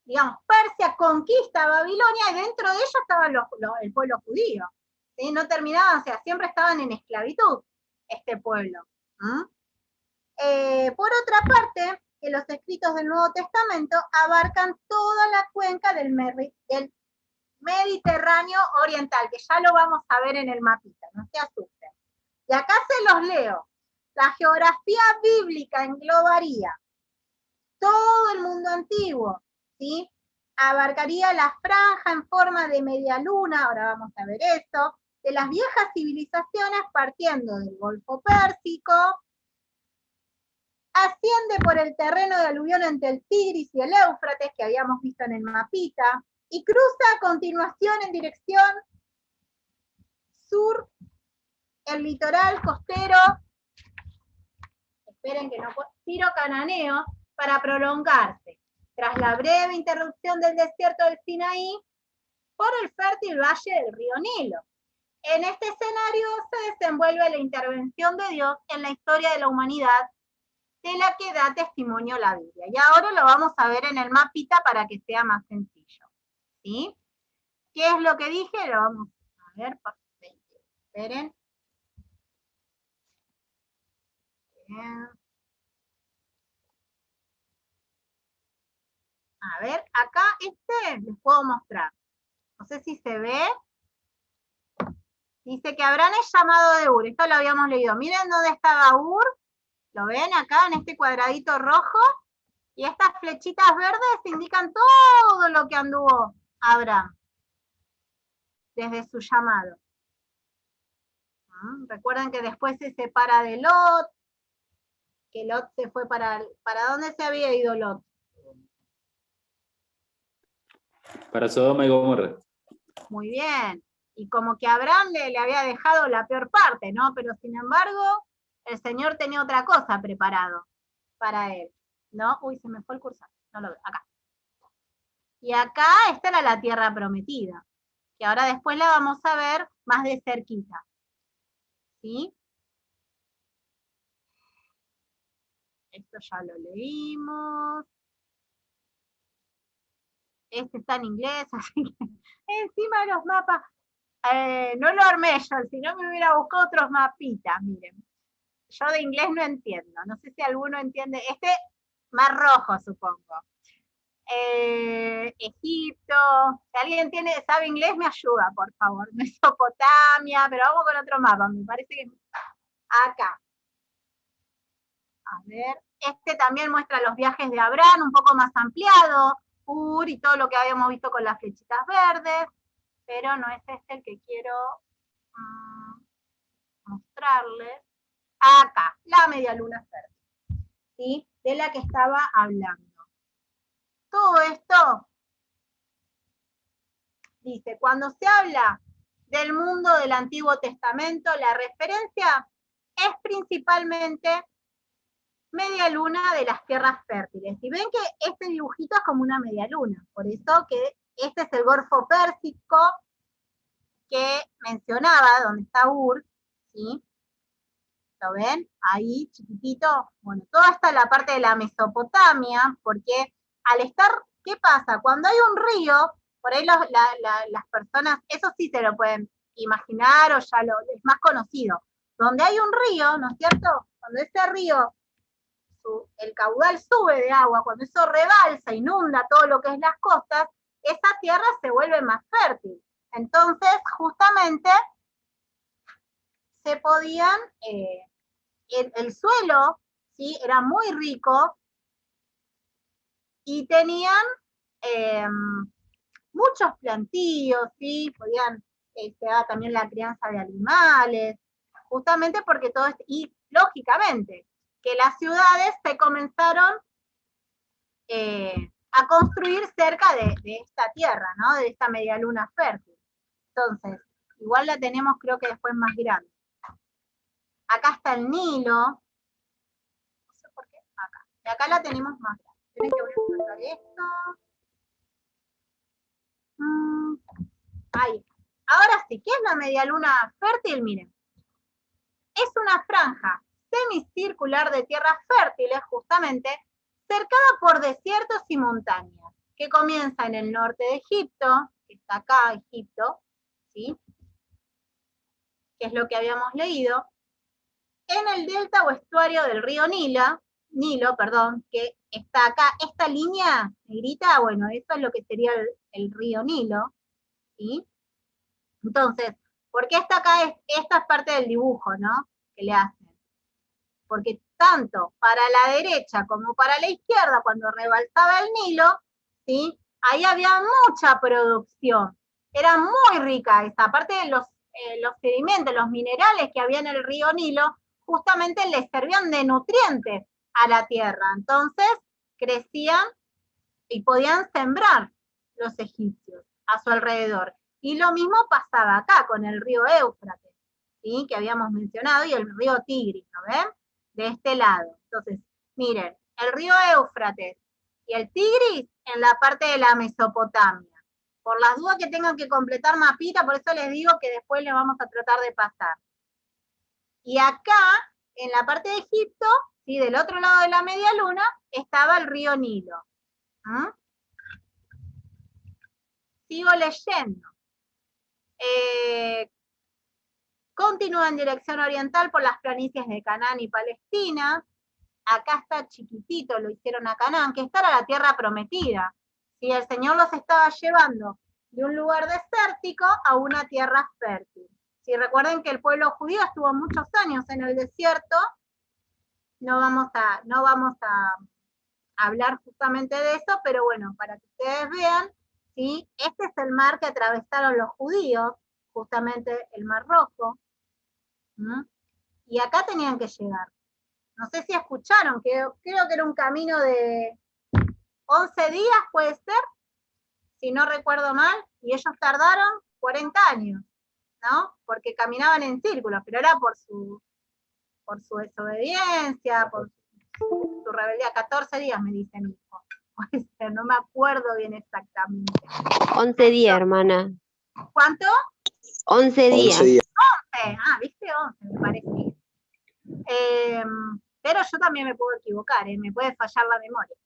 Digamos, Persia conquista Babilonia, y dentro de ella estaba el pueblo judío. ¿sí? No terminaban, o sea, siempre estaban en esclavitud este pueblo. Por otra parte, que los escritos del Nuevo Testamento abarcan toda la cuenca del Mediterráneo Oriental, que ya lo vamos a ver en el mapita, no se asusten. Y acá se los leo. La geografía bíblica englobaría todo el mundo antiguo, ¿sí? Abarcaría la franja en forma de media luna, ahora vamos a ver esto, de las viejas civilizaciones partiendo del Golfo Pérsico, asciende por el terreno de aluvión entre el Tigris y el Éufrates, que habíamos visto en el mapita, y cruza a continuación en dirección sur el litoral costero, esperen que no puedo, Siro-Cananeo, para prolongarse, tras la breve interrupción del desierto del Sinaí, por el fértil valle del río Nilo. En este escenario se desenvuelve la intervención de Dios en la historia de la humanidad, de la que da testimonio la Biblia. Y ahora lo vamos a ver en el mapita para que sea más sencillo. ¿Sí? ¿Qué es lo que dije? Lo vamos a ver. Esperen. Bien. A ver, acá les puedo mostrar. No sé si se ve. Dice que Abraham es llamado de Ur. Esto lo habíamos leído. Miren dónde estaba Ur. ¿Lo ven acá en este cuadradito rojo? Y estas flechitas verdes indican todo lo que anduvo Abraham desde su llamado. Recuerden que después se separa de Lot, que Lot se fue ¿para dónde se había ido Lot? Para Sodoma y Gomorra. Muy bien. Y como que Abraham le había dejado la peor parte, ¿no? Pero sin embargo, el Señor tenía otra cosa preparado para él, ¿no? Uy, se me fue el cursor, no lo veo, acá. Y acá esta era la tierra prometida, que ahora después la vamos a ver más de cerquita. ¿Sí? Esto ya lo leímos. Este está en inglés, así que encima de los mapas, no lo armé yo, si no me hubiera buscado otros mapitas, miren. Yo de inglés no entiendo, no sé si alguno entiende, este más rojo supongo. Egipto, si alguien sabe inglés me ayuda, por favor. Mesopotamia, pero vamos con otro mapa, me parece que acá. A ver, este también muestra los viajes de Abraham, un poco más ampliado, Ur y todo lo que habíamos visto con las flechitas verdes, pero no es este el que quiero mostrarles. Acá, la media luna fértil, ¿sí? De la que estaba hablando. Todo esto, dice, cuando se habla del mundo del Antiguo Testamento, la referencia es principalmente media luna de las tierras fértiles. Y ven que este dibujito es como una media luna, por eso que este es el Golfo Pérsico que mencionaba, donde está Ur, ¿sí? ¿Lo ven? Ahí, chiquitito. Bueno, toda esta es la parte de la Mesopotamia, porque al estar, ¿qué pasa? Cuando hay un río, por ahí las personas, eso sí se lo pueden imaginar o ya es más conocido. Donde hay un río, ¿no es cierto? Cuando ese río, el caudal sube de agua, cuando eso rebalsa, inunda todo lo que es las costas, esa tierra se vuelve más fértil. Entonces, justamente, se podían, el suelo, ¿sí? Era muy rico y tenían muchos plantíos, ¿sí? Podían, también la crianza de animales, justamente porque todo esto, y lógicamente, que las ciudades se comenzaron a construir cerca de esta tierra, ¿no? De esta media luna fértil. Entonces, igual la tenemos creo que después más grande. Acá está el Nilo. No sé por qué. Acá. Y acá la tenemos más grande. Esperen que voy a sacar esto. Ahí. Ahora sí, ¿qué es la media luna fértil? Miren. Es una franja semicircular de tierras fértiles, justamente, cercada por desiertos y montañas, que comienza en el norte de Egipto, que está acá, Egipto, ¿sí? que es lo que habíamos leído, en el delta o estuario del río Nilo, que está acá, esta línea negrita, bueno, eso es lo que sería el río Nilo, ¿sí? Entonces, ¿por qué está acá? Esta es parte del dibujo, ¿no? Que le hacen. Porque tanto para la derecha como para la izquierda, cuando rebalsaba el Nilo, ¿sí? Ahí había mucha producción. Era muy rica esa, aparte de los sedimentos, los minerales que había en el río Nilo, justamente les servían de nutrientes a la tierra. Entonces, crecían y podían sembrar los egipcios a su alrededor. Y lo mismo pasaba acá con el río Éufrates, ¿sí? Que habíamos mencionado, y el río Tigris, ¿no ven? De este lado. Entonces, miren, el río Éufrates y el Tigris en la parte de la Mesopotamia. Por las dudas que tengan que completar mapita, por eso les digo que después le vamos a tratar de pasar. Y acá, en la parte de Egipto, ¿sí? Del otro lado de la media luna, estaba el río Nilo. Sigo leyendo. Continúa en dirección oriental por las planicies de Canaán y Palestina. Acá está chiquitito, lo hicieron a Canaán, que esta era la tierra prometida. ¿Sí? El Señor los estaba llevando de un lugar desértico a una tierra fértil. Si recuerden que el pueblo judío estuvo muchos años en el desierto, no vamos a hablar justamente de eso, pero bueno, para que ustedes vean, ¿sí? Este es el mar que atravesaron los judíos, justamente el Mar Rojo, y acá tenían que llegar. No sé si escucharon, creo que era un camino de 11 días, puede ser, si no recuerdo mal, y ellos tardaron 40 años, ¿no? Porque caminaban en círculos, pero era por su desobediencia, por su rebeldía. 14 días me dice mi hijo. Puede ser, no me acuerdo bien exactamente. 11 días, hermana. ¿Cuánto? 11 días. 11 días. 11. Ah, viste, 11, me parecía. Pero yo también me puedo equivocar, me puede fallar la memoria.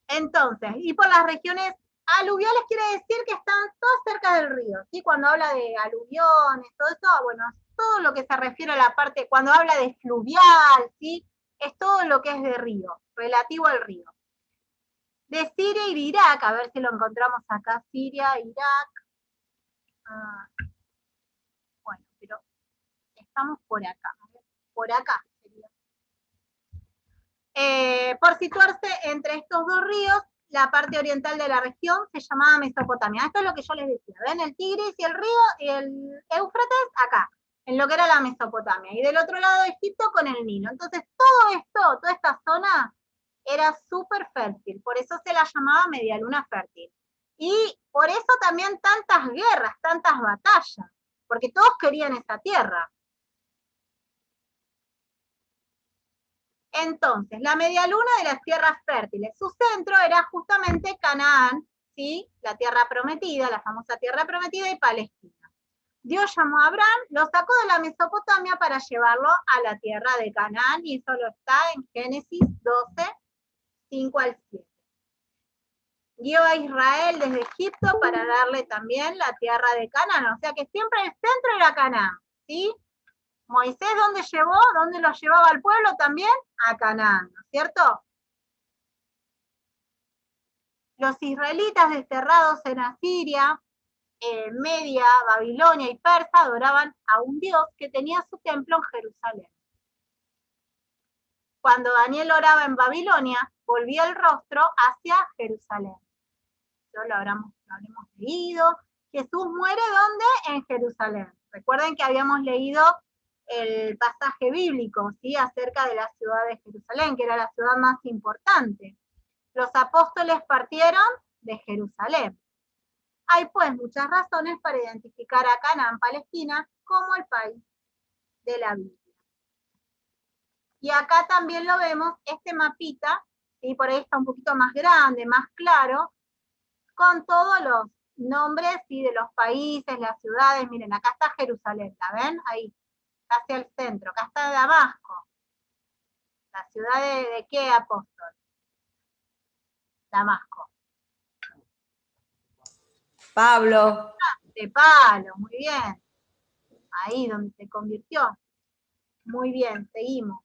Entonces, y por las regiones aluviales quiere decir que están todas cerca del río, ¿sí? Cuando habla de aluviones, todo eso, bueno, todo lo que se refiere a la parte, cuando habla de fluvial, ¿sí? Es todo lo que es de río, relativo al río. De Siria y de Irak, a ver si lo encontramos acá, Siria, Irak. Bueno, pero estamos por acá, por acá sería. Por situarse entre estos dos ríos, la parte oriental de la región se llamaba Mesopotamia. Esto es lo que yo les decía, ¿ven? El Tigris y el río y el Éufrates acá, en lo que era la Mesopotamia. Y del otro lado de Egipto con el Nilo. Entonces todo esto, toda esta zona era súper fértil, por eso se la llamaba media luna fértil. Y por eso también tantas guerras, tantas batallas, porque todos querían esa tierra. Entonces, la media luna de las tierras fértiles, su centro era justamente Canaán, ¿sí? La tierra prometida, la famosa tierra prometida, y Palestina. Dios llamó a Abraham, lo sacó de la Mesopotamia para llevarlo a la tierra de Canaán, y eso lo está en Génesis 12, 5 al 7. Guió a Israel desde Egipto para darle también la tierra de Canaán, o sea que siempre el centro era Canaán, ¿sí? Moisés, ¿dónde lo llevaba al pueblo también? A Canaán, ¿no es cierto? Los israelitas desterrados en Asiria, Media, Babilonia y Persa adoraban a un Dios que tenía su templo en Jerusalén. Cuando Daniel oraba en Babilonia, volvía el rostro hacia Jerusalén. Esto lo habremos leído. Jesús muere, ¿dónde? En Jerusalén. Recuerden que habíamos leído el pasaje bíblico, ¿sí? Acerca de la ciudad de Jerusalén, que era la ciudad más importante. Los apóstoles partieron de Jerusalén. Hay pues muchas razones para identificar a Canaán, Palestina, como el país de la Biblia. Y acá también lo vemos, este mapita, ¿sí? Por ahí está un poquito más grande, más claro, con todos los nombres, ¿sí? De los países, las ciudades. Miren, acá está Jerusalén, ¿la ven? Ahí, hacia el centro. Acá está Damasco. ¿La ciudad de qué apóstol? Damasco. Pablo. De Pablo, muy bien. Ahí donde se convirtió. Muy bien, seguimos.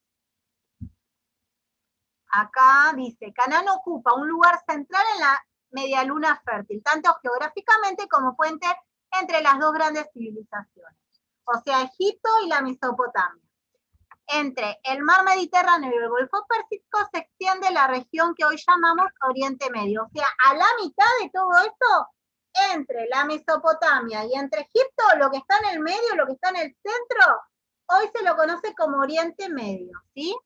Acá dice, Canaán ocupa un lugar central en la medialuna fértil, tanto geográficamente como puente entre las dos grandes civilizaciones, o sea, Egipto y la Mesopotamia. Entre el mar Mediterráneo y el Golfo Pérsico se extiende la región que hoy llamamos Oriente Medio. O sea, a la mitad de todo esto, entre la Mesopotamia y entre Egipto, lo que está en el medio, lo que está en el centro, hoy se lo conoce como Oriente Medio, ¿sí?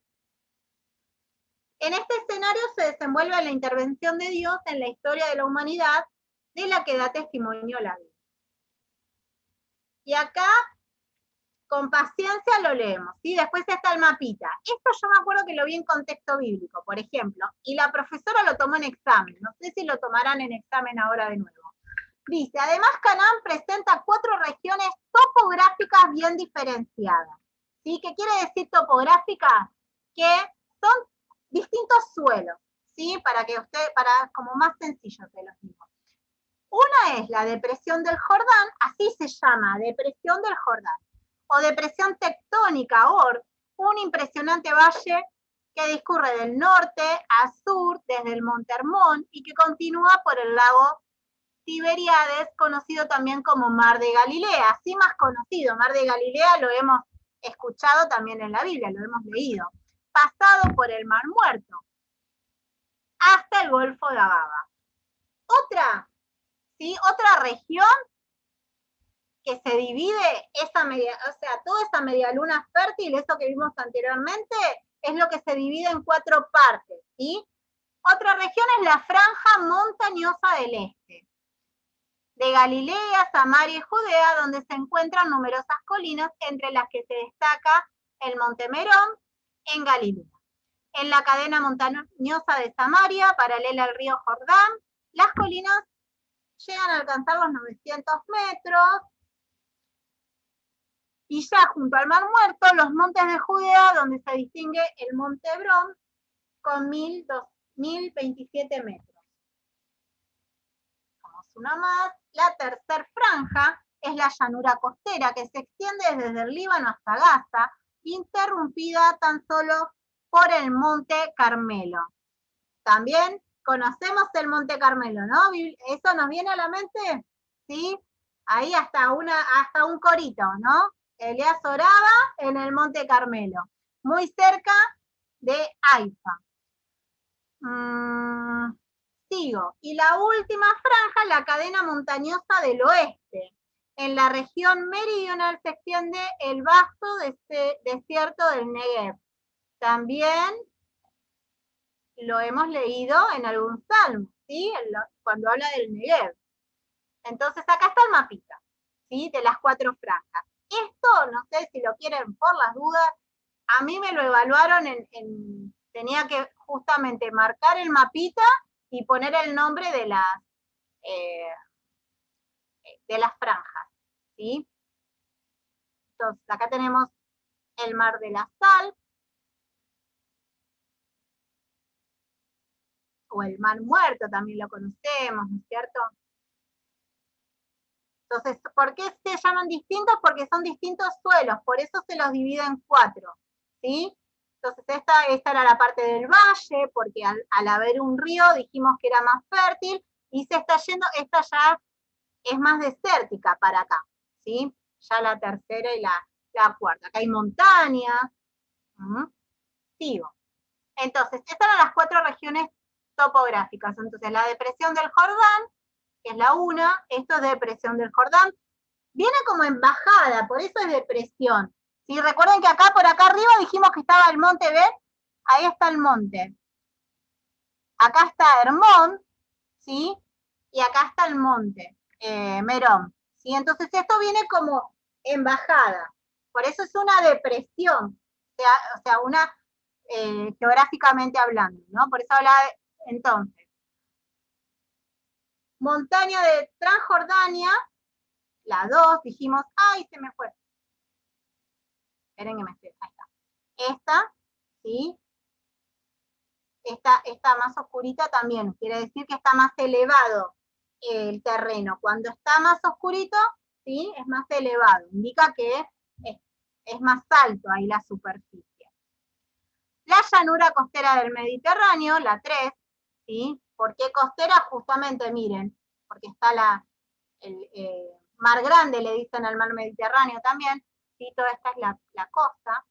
En este escenario se desenvuelve la intervención de Dios en la historia de la humanidad, de la que da testimonio la Biblia. Y acá, con paciencia lo leemos, ¿sí? Después está el mapita. Esto yo me acuerdo que lo vi en contexto bíblico, por ejemplo, y la profesora lo tomó en examen. No sé si lo tomarán en examen ahora de nuevo. Dice, además Canaán presenta 4 regiones topográficas bien diferenciadas. ¿Sí? ¿Qué quiere decir topográfica? Que son distintos suelos, ¿sí? Para como más sencillo se los digo. Una es la depresión del Jordán, así se llama, depresión del Jordán, o depresión tectónica, un impresionante valle que discurre del norte a sur desde el Monte Hermón y que continúa por el lago Tiberíades, conocido también como Mar de Galilea, así más conocido. Mar de Galilea lo hemos escuchado también en la Biblia, lo hemos leído. Pasado por el Mar Muerto, hasta el Golfo de Agaba. Otra región que se divide, toda esa medialuna fértil, eso que vimos anteriormente, es lo que se divide en 4 partes, ¿sí? Otra región es la franja montañosa del este, de Galilea, Samaria y Judea, donde se encuentran numerosas colinas, entre las que se destaca el Monte Merón, en Galilea. En la cadena montañosa de Samaria, paralela al río Jordán, las colinas llegan a alcanzar los 900 metros, y ya junto al Mar Muerto, los montes de Judea, donde se distingue el Monte Hebrón, con 1027 metros. Vamos una más. La tercera franja es la llanura costera, que se extiende desde el Líbano hasta Gaza, interrumpida tan solo por el Monte Carmelo. También conocemos el Monte Carmelo, ¿no? ¿Eso nos viene a la mente? ¿Sí? Ahí hasta un corito, ¿no? Elías oraba en el Monte Carmelo, muy cerca de Haifa. Sigo. Y la última franja, la cadena montañosa del oeste. En la región meridional se extiende el vasto desierto del Negev. También lo hemos leído en algún salmo, ¿sí? Cuando habla del Negev. Entonces acá está el mapita, ¿sí? De las 4 franjas. Esto, no sé si lo quieren por las dudas, a mí me lo evaluaron tenía que justamente marcar el mapita y poner el nombre de las franjas, ¿sí? Entonces, acá tenemos el Mar de la Sal, o el Mar Muerto, también lo conocemos, ¿no es cierto? Entonces, ¿por qué se llaman distintos? Porque son distintos suelos, por eso se los divide en 4, ¿sí? Entonces, esta era la parte del valle, porque al haber un río dijimos que era más fértil, y se está yendo, esta ya es más desértica para acá, ¿sí? Ya la tercera y la cuarta. Acá hay montañas. Sigo. Entonces, estas eran las 4 regiones topográficas. Entonces, la depresión del Jordán, que es la una, esto es depresión del Jordán, viene como en bajada, por eso es depresión. ¿Sí? Recuerden que acá, por acá arriba, dijimos que estaba el monte Bet, ahí está el monte. Acá está Hermón, ¿sí? Y acá está el monte, Merón, ¿sí? Entonces esto viene como en bajada, por eso es una depresión, o sea una, geográficamente hablando, ¿no? Por eso habla entonces. Montaña de Transjordania, la 2, dijimos, ¡ay, se me fue! Esperen que me esté, ahí está. Esta, ¿sí? Esta más oscurita también, quiere decir que está más elevado el terreno. Cuando está más oscurito, ¿sí? Es más elevado, indica que es más alto ahí la superficie. La llanura costera del Mediterráneo, la 3, ¿sí? ¿Por qué costera? Justamente, miren, porque está el mar grande, le dicen al mar Mediterráneo también, ¿sí? Toda esta es la costa.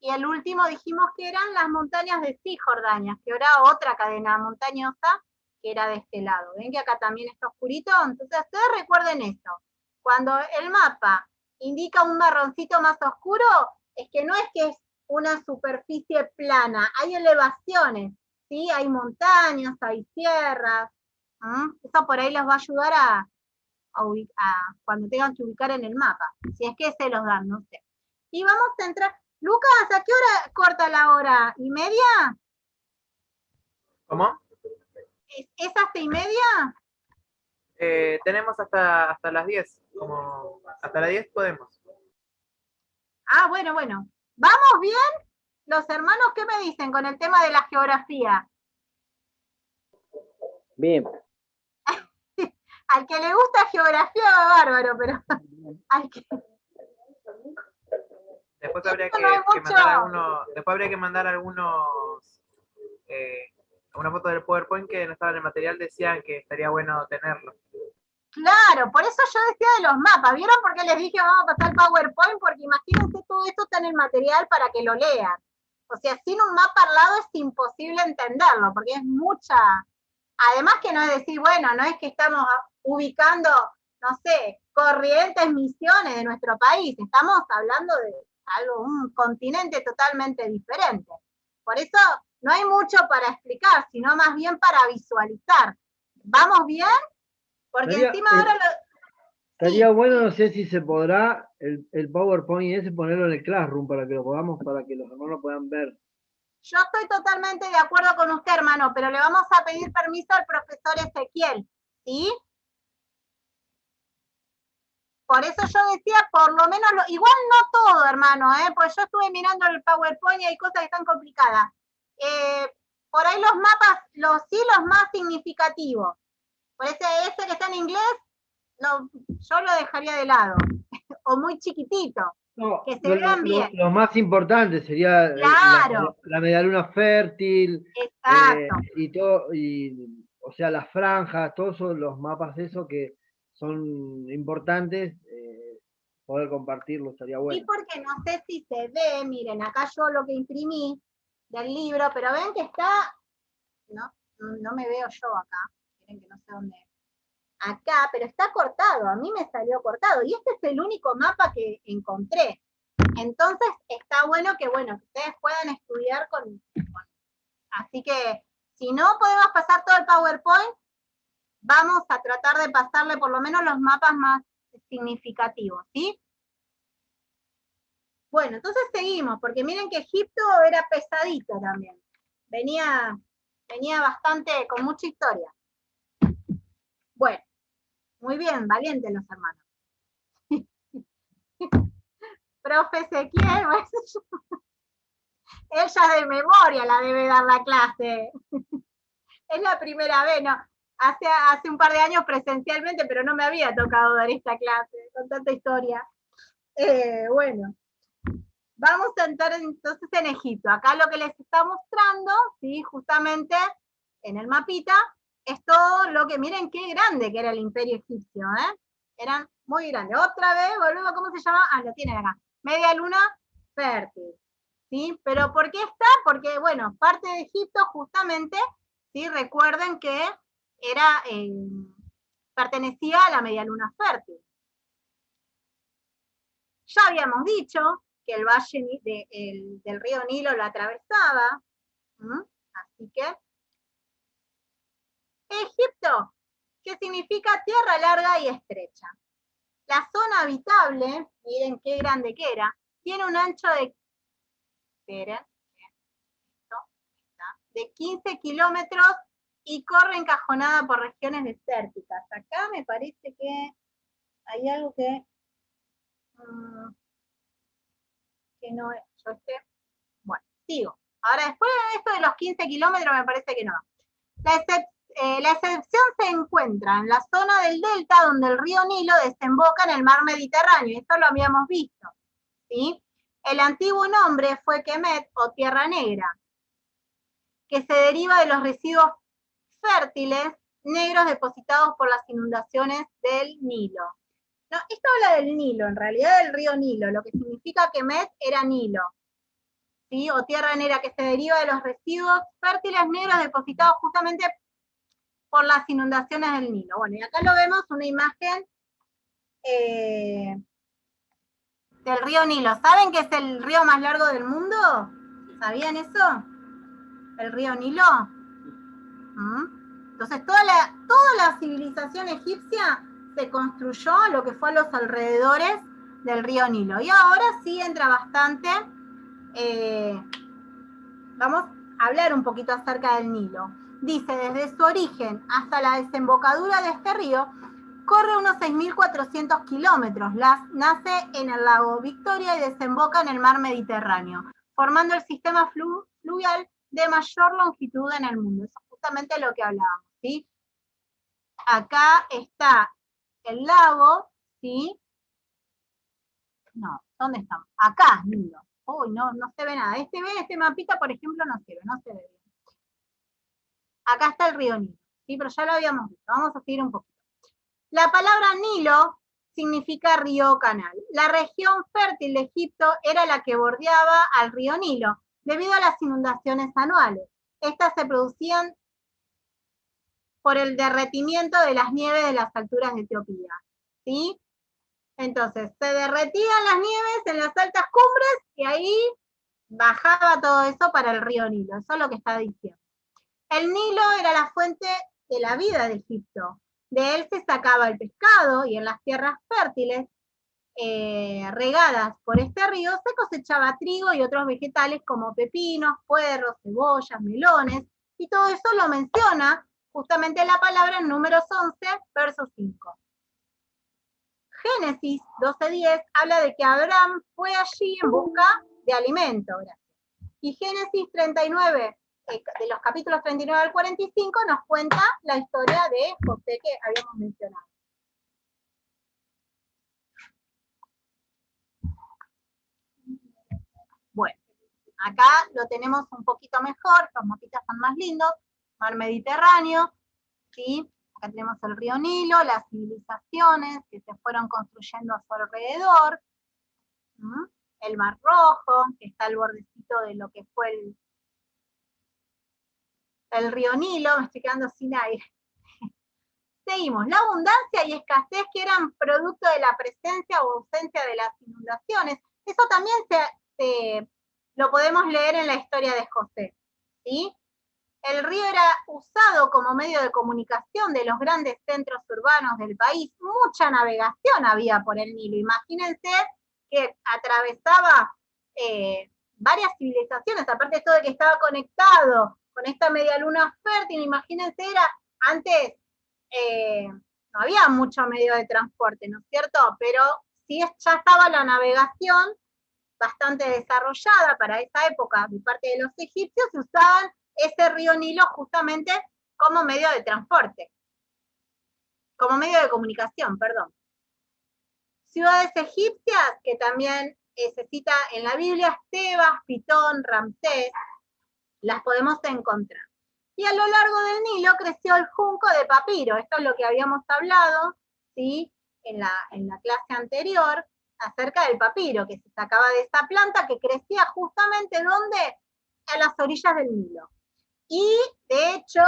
Y el último dijimos que eran las montañas de Cisjordania, que era otra cadena montañosa que era de este lado. ¿Ven que acá también está oscurito? Entonces ustedes recuerden esto. Cuando el mapa indica un marroncito más oscuro, es que no es que es una superficie plana, hay elevaciones, ¿sí? Hay montañas, hay sierras. Eso por ahí les va a ayudar a cuando tengan que ubicar en el mapa, si es que se los dan, no sé. Y vamos a entrar. Lucas, ¿a qué hora corta la hora? ¿Y media? ¿Cómo? ¿Es hasta y media? Tenemos hasta las 10. Hasta las 10 podemos. Ah, bueno. ¿Vamos bien? Los hermanos, ¿qué me dicen con el tema de la geografía? Bien. Al que le gusta geografía va bárbaro, pero al que... Después habría que mandar algunos una foto del PowerPoint que no estaba en el material, decían que estaría bueno tenerlo. Claro, por eso yo decía de los mapas. ¿Vieron por qué les dije vamos a pasar el PowerPoint? Porque imagínense, todo esto está en el material para que lo lean. O sea, sin un mapa al lado es imposible entenderlo, porque es mucha... Además que no es decir, bueno, no es que estamos ubicando, no sé, Corrientes, Misiones de nuestro país. Estamos hablando de un continente totalmente diferente. Por eso no hay mucho para explicar, sino más bien para visualizar. ¿Vamos bien? Porque encima ahora estaría bueno, no sé si se podrá el PowerPoint ese ponerlo en el Classroom para que lo podamos, para que los hermanos puedan ver. Yo estoy totalmente de acuerdo con usted, hermano, pero le vamos a pedir permiso al profesor Ezequiel, ¿sí? Por eso yo decía, por lo menos, igual no todo, hermano, pues yo estuve mirando el PowerPoint y hay cosas que están complicadas. Por ahí los mapas, los más significativos. Por ese que está en inglés, yo lo dejaría de lado. O muy chiquitito. No, que se vean bien. Lo más importante sería claro. la medialuna fértil. Exacto. Y todo, o sea, las franjas, todos los mapas esos que son importantes, poder compartirlo estaría bueno. Sí, porque no sé si se ve, miren, acá yo lo que imprimí del libro, pero ven que está, no me veo yo acá, miren que no sé dónde, acá, pero está cortado, a mí me salió cortado, y este es el único mapa que encontré. Entonces está bueno que ustedes puedan estudiar así que, si no podemos pasar todo el PowerPoint, vamos a tratar de pasarle por lo menos los mapas más significativos, ¿sí? Bueno, entonces seguimos, porque miren que Egipto era pesadito también. Venía bastante, con mucha historia. Bueno, muy bien, valientes los hermanos. Profe Ezequiel, ella de memoria la debe dar la clase. Es la primera vez, ¿no? Hace un par de años presencialmente, pero no me había tocado dar esta clase, con tanta historia. Bueno, vamos a entrar entonces en Egipto. Acá lo que les está mostrando, ¿sí? Justamente en el mapita, es todo lo que, miren qué grande que era el imperio egipcio, Eran muy grandes. Otra vez, volvemos, ¿cómo se llama? Lo tienen acá. Media luna fértil, ¿sí? Pero ¿por qué está? Porque, parte de Egipto justamente, ¿sí? Recuerden que pertenecía a la media luna fértil. Ya habíamos dicho que el valle del río Nilo lo atravesaba, así que Egipto, que significa tierra larga y estrecha. La zona habitable, miren qué grande que era, tiene un ancho de 15 kilómetros y corre encajonada por regiones desérticas. Acá me parece que hay algo que no es. Bueno, sigo. Ahora, después de esto de los 15 kilómetros, me parece que no. La excepción se encuentra en la zona del delta donde el río Nilo desemboca en el mar Mediterráneo, esto lo habíamos visto, ¿sí? El antiguo nombre fue Kemet o Tierra Negra, que se deriva de los residuos fértiles negros depositados por las inundaciones del Nilo. No, esto habla del Nilo, en realidad del río Nilo, lo que significa Kemet era Nilo, ¿sí? O Tierra Negra, que se deriva de los residuos fértiles negros depositados justamente por las inundaciones del Nilo. Bueno, y acá lo vemos, una imagen del río Nilo. ¿Saben que es el río más largo del mundo? ¿Sabían eso? ¿El río Nilo? Entonces, toda la civilización egipcia se construyó lo que fue a los alrededores del río Nilo. Y ahora sí entra bastante, vamos a hablar un poquito acerca del Nilo. Dice, desde su origen hasta la desembocadura de este río, corre unos 6.400 kilómetros, nace en el lago Victoria y desemboca en el mar Mediterráneo, formando el sistema fluvial de mayor longitud en el mundo. Eso es justamente lo que hablábamos, ¿sí? Acá está el lago, ¿sí? No, ¿dónde estamos? Acá, Nilo. Uy, no se ve nada. Este mapita, por ejemplo, no se ve bien. Acá está el río Nilo, ¿sí? Pero ya lo habíamos visto. Vamos a seguir un poquito. La palabra Nilo significa río o canal. La región fértil de Egipto era la que bordeaba al río Nilo, debido a las inundaciones anuales. Estas se producían por el derretimiento de las nieves de las alturas de Etiopía, ¿sí? Entonces, se derretían las nieves en las altas cumbres y ahí bajaba todo eso para el río Nilo. Eso es lo que está diciendo. El Nilo era la fuente de la vida de Egipto. De él se sacaba el pescado y en las tierras fértiles regadas por este río se cosechaba trigo y otros vegetales como pepinos, puerros, cebollas, melones, y todo eso lo menciona justamente la palabra en Números 11, verso 5. Génesis 12:10 habla de que Abraham fue allí en busca de alimento. Y Génesis 39, de los capítulos 39 al 45, nos cuenta la historia de José que habíamos mencionado. Bueno, acá lo tenemos un poquito mejor, los mapitas están más lindos, mar Mediterráneo, ¿sí? Acá tenemos el río Nilo, las civilizaciones que se fueron construyendo a su alrededor, el Mar Rojo, que está al bordecito de lo que fue el río Nilo, me estoy quedando sin aire. Seguimos, la abundancia y escasez que eran producto de la presencia o ausencia de las inundaciones, eso también lo podemos leer en la historia de José, ¿sí? El río era usado como medio de comunicación de los grandes centros urbanos del país. Mucha navegación había por el Nilo. Imagínense que atravesaba varias civilizaciones, aparte de todo de que estaba conectado con esta media luna fértil. Imagínense, antes no había mucho medio de transporte, ¿no es cierto? Pero sí ya estaba la navegación bastante desarrollada para esa época de parte de los egipcios, y usaban ese río Nilo justamente como medio de transporte, como medio de comunicación, perdón. Ciudades egipcias que también se cita en la Biblia, Tebas, Pitón, Ramsés, las podemos encontrar. Y a lo largo del Nilo creció el junco de papiro. Esto es lo que habíamos hablado, ¿sí? en la clase anterior, acerca del papiro, que se sacaba de esta planta que crecía justamente ¿dónde? A las orillas del Nilo. Y de hecho,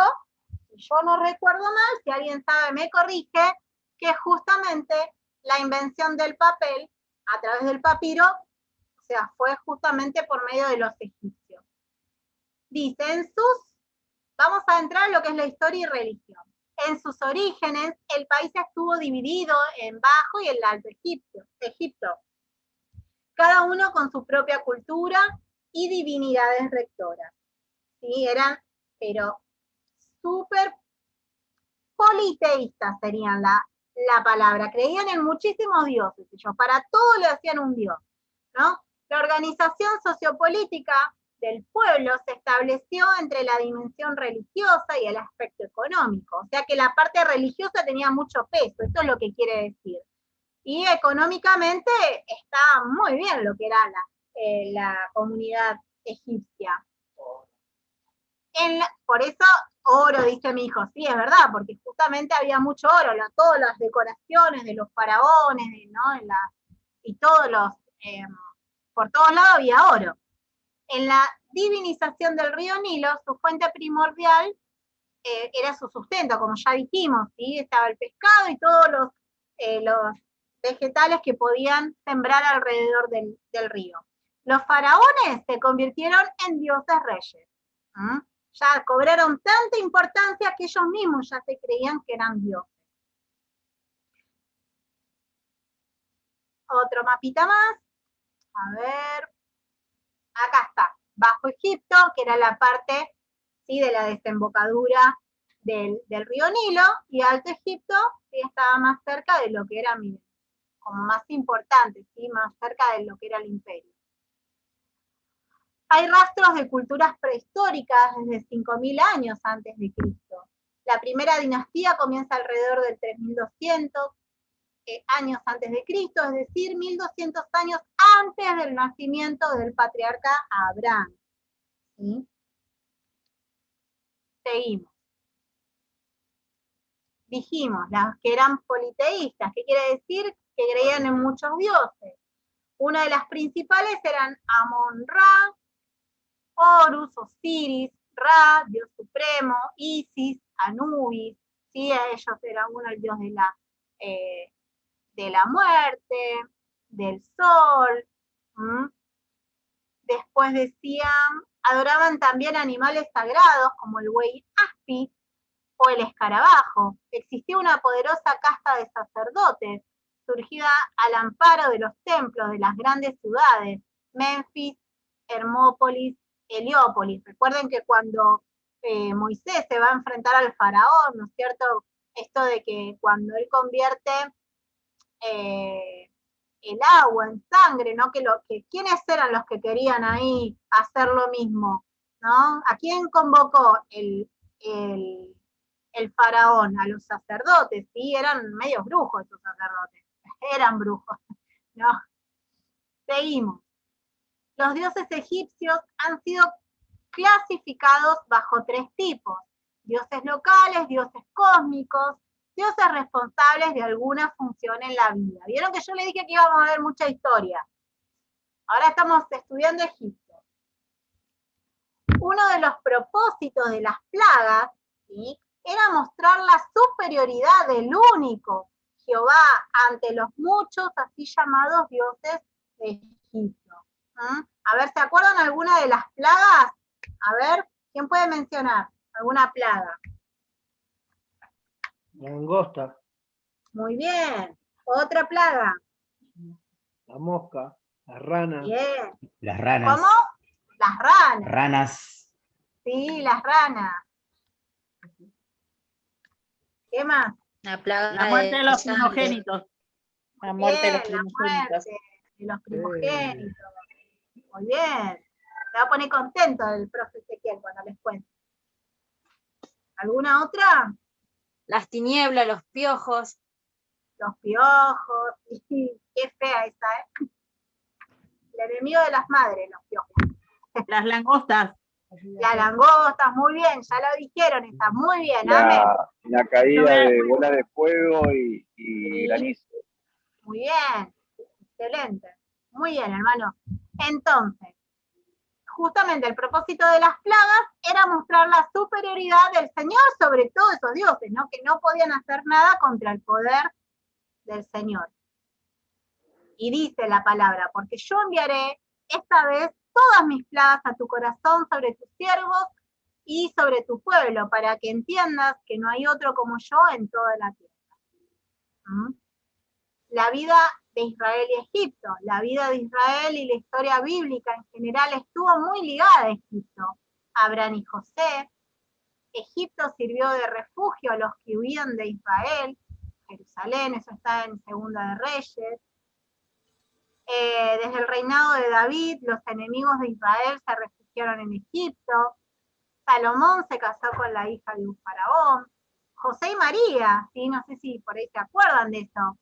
si yo no recuerdo mal, si alguien sabe me corrige, que justamente la invención del papel a través del papiro, o sea, fue justamente por medio de los egipcios. Dice, vamos a entrar en lo que es la historia y religión. En sus orígenes, el país estuvo dividido en Bajo y el Alto Egipto, cada uno con su propia cultura y divinidades rectoras. ¿Sí? Eran, pero súper politeístas serían la palabra. Creían en muchísimos dioses, ellos para todo le hacían un dios, ¿no? La organización sociopolítica del pueblo se estableció entre la dimensión religiosa y el aspecto económico. O sea que la parte religiosa tenía mucho peso, eso es lo que quiere decir. Y económicamente estaba muy bien lo que era la comunidad egipcia. Por eso oro, dice mi hijo, sí, es verdad, porque justamente había mucho oro, todas las decoraciones de los faraones, ¿no? Y todos por todos lados había oro. En la divinización del río Nilo, su fuente primordial era su sustento, como ya dijimos, ¿sí? Estaba el pescado y todos los vegetales que podían sembrar alrededor del río. Los faraones se convirtieron en dioses reyes. Ya cobraron tanta importancia que ellos mismos ya se creían que eran dioses. Otro mapita más. A ver. Acá está. Bajo Egipto, que era la parte, ¿sí?, de la desembocadura del río Nilo, y Alto Egipto, sí, estaba más cerca de lo que era, como más importante, ¿sí?, más cerca de lo que era el imperio. Hay rastros de culturas prehistóricas desde 5.000 años antes de Cristo. La primera dinastía comienza alrededor del 3200 años antes de Cristo, es decir, 1200 años antes del nacimiento del patriarca Abraham. ¿Sí? Seguimos. Dijimos, las que eran politeístas, ¿qué quiere decir? Que creían en muchos dioses. Una de las principales eran Amon-Ra, Horus, Osiris, Ra, Dios supremo, Isis, Anubis, ¿sí? Ellos eran uno el dios de la muerte, del sol. Después decían, adoraban también animales sagrados como el buey aspi o el escarabajo. Existía una poderosa casta de sacerdotes, surgida al amparo de los templos de las grandes ciudades, Memphis, Hermópolis, Heliópolis. Recuerden que cuando Moisés se va a enfrentar al faraón, ¿no es cierto? Esto de que cuando él convierte el agua en sangre, ¿no? ¿Quiénes eran los que querían ahí hacer lo mismo? ¿No? ¿A quién convocó el faraón? A los sacerdotes, ¿sí? Eran medios brujos esos sacerdotes, eran brujos, ¿no? Seguimos. Los dioses egipcios han sido clasificados bajo 3 tipos: dioses locales, dioses cósmicos, dioses responsables de alguna función en la vida. Vieron que yo le dije que íbamos a ver mucha historia. Ahora estamos estudiando Egipto. Uno de los propósitos de las plagas, ¿sí?, era mostrar la superioridad del único Jehová ante los muchos así llamados dioses de Egipto. A ver, ¿se acuerdan alguna de las plagas? A ver, ¿quién puede mencionar alguna plaga? La langosta. Muy bien. Otra plaga. La mosca. Las ranas. Bien. Las ranas. ¿Cómo? Las ranas. Ranas. Sí, las ranas. ¿Qué más? La muerte de los primogénitos. La muerte de los primogénitos. De los primogénitos. Muy bien. Se va a poner contento el profe Ezequiel cuando les cuente. ¿Alguna otra? Las tinieblas, los piojos. Los piojos. Sí, qué fea esa, ¿eh? El enemigo de las madres, los piojos. Las langostas. Las langostas, muy bien, ya lo dijeron, está muy bien, amén. La caída de bolas de fuego y granizo. Muy bien, excelente. Muy bien, hermano. Entonces, justamente el propósito de las plagas era mostrar la superioridad del Señor sobre todos esos dioses, ¿no? Que no podían hacer nada contra el poder del Señor. Y dice la palabra, porque yo enviaré esta vez todas mis plagas a tu corazón sobre tus siervos y sobre tu pueblo, para que entiendas que no hay otro como yo en toda la tierra. La vida de Israel y Egipto, la vida de Israel y la historia bíblica en general estuvo muy ligada a Egipto. Abraham y José. Egipto sirvió de refugio a los que huían de Israel. Jerusalén, eso está en Segunda de Reyes. Desde el reinado de David, los enemigos de Israel se refugiaron refugiaron en Egipto. Salomón se casó con la hija de un faraón. José y María, ¿sí? No sé si por ahí se acuerdan de eso.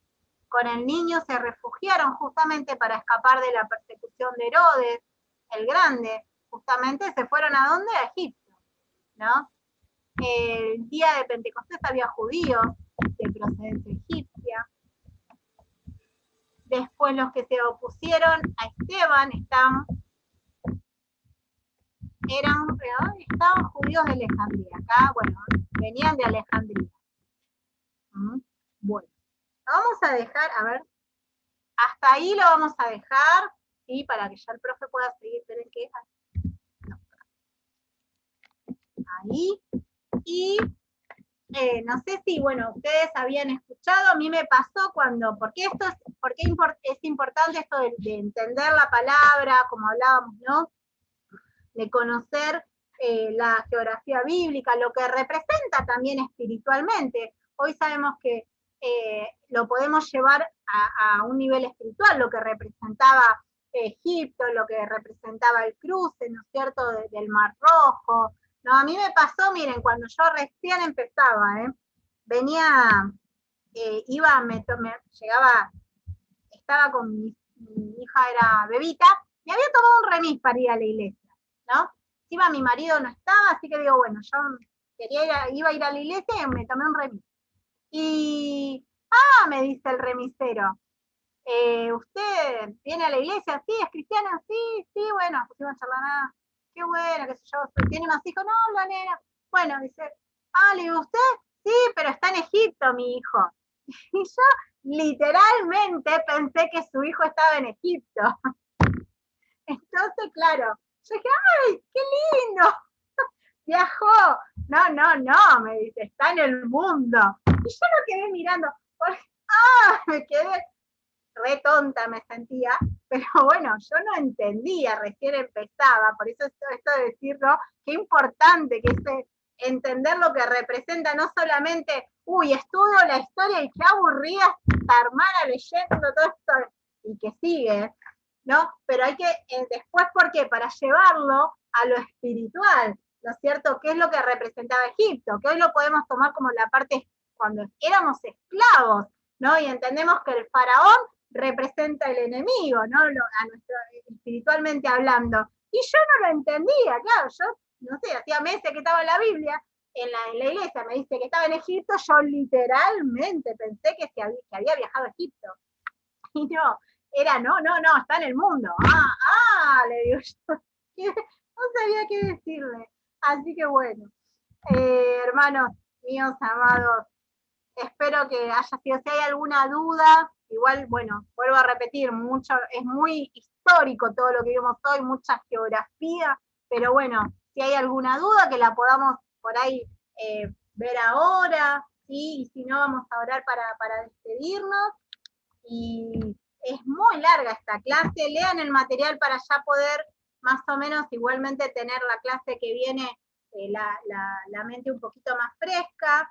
Con el niño se refugiaron justamente para escapar de la persecución de Herodes, el Grande. Justamente se fueron ¿a dónde? A Egipto, ¿no? El día de Pentecostés había judíos de procedencia egipcia. Después los que se opusieron a Esteban estaban judíos de Alejandría. Acá, bueno, venían de Alejandría. Bueno, lo vamos a dejar, a ver, hasta ahí lo vamos a dejar, ¿sí? Para que ya el profe pueda seguir. Esperen que ahí. Y no sé si, bueno, ustedes habían escuchado, a mí me pasó cuando, porque es importante esto de entender la palabra, como hablábamos, ¿no? De conocer la geografía bíblica, lo que representa también espiritualmente. Hoy sabemos que lo podemos llevar a un nivel espiritual, lo que representaba Egipto, lo que representaba el cruce, ¿no es cierto?, del Mar Rojo. No, a mí me pasó, miren, cuando yo recién empezaba, venía, llegaba, estaba con mi hija, era bebita, me había tomado un remis para ir a la iglesia, ¿no? Encima mi marido no estaba, así que digo, bueno, yo iba a ir a la iglesia y me tomé un remis. Y, me dice el remisero, ¿usted viene a la iglesia? ¿Sí? ¿Es cristiana? Sí, bueno, pusimos a charlar nada. Qué bueno, qué sé yo, ¿tiene más hijos? No, la nena. Bueno, dice, le digo, ¿usted? Sí, pero está en Egipto, mi hijo. Y yo literalmente pensé que su hijo estaba en Egipto. Entonces, claro, yo dije, ¡ay, qué lindo! Viajó. No, me dice, está en el mundo. Y yo lo quedé mirando, porque, me quedé re tonta, me sentía, pero bueno, yo no entendía, recién empezaba, por eso esto de decirlo, qué importante que es entender lo que representa, no solamente, estudio la historia y qué aburrida esta hermana leyendo todo esto, y que sigue, ¿no? Pero hay que, después, ¿por qué? Para llevarlo a lo espiritual, ¿no es cierto? ¿Qué es lo que representaba Egipto? Que hoy lo podemos tomar como la parte cuando éramos esclavos, ¿no? Y entendemos que el faraón representa el enemigo, ¿no? Espiritualmente hablando. Y yo no lo entendía, claro, yo, no sé, hacía meses que estaba en la Biblia, en la iglesia me dice que estaba en Egipto, yo literalmente pensé que había viajado a Egipto. Y no, está en el mundo. Le digo yo, no sabía qué decirle. Así que bueno, hermanos míos amados, espero que haya sido, si hay alguna duda, igual, bueno, vuelvo a repetir, es muy histórico todo lo que vimos hoy, mucha geografía, pero bueno, si hay alguna duda que la podamos por ahí ver ahora, ¿sí? Y si no, vamos a orar para despedirnos. Y es muy larga esta clase, lean el material para ya poder más o menos igualmente tener la clase que viene la mente un poquito más fresca.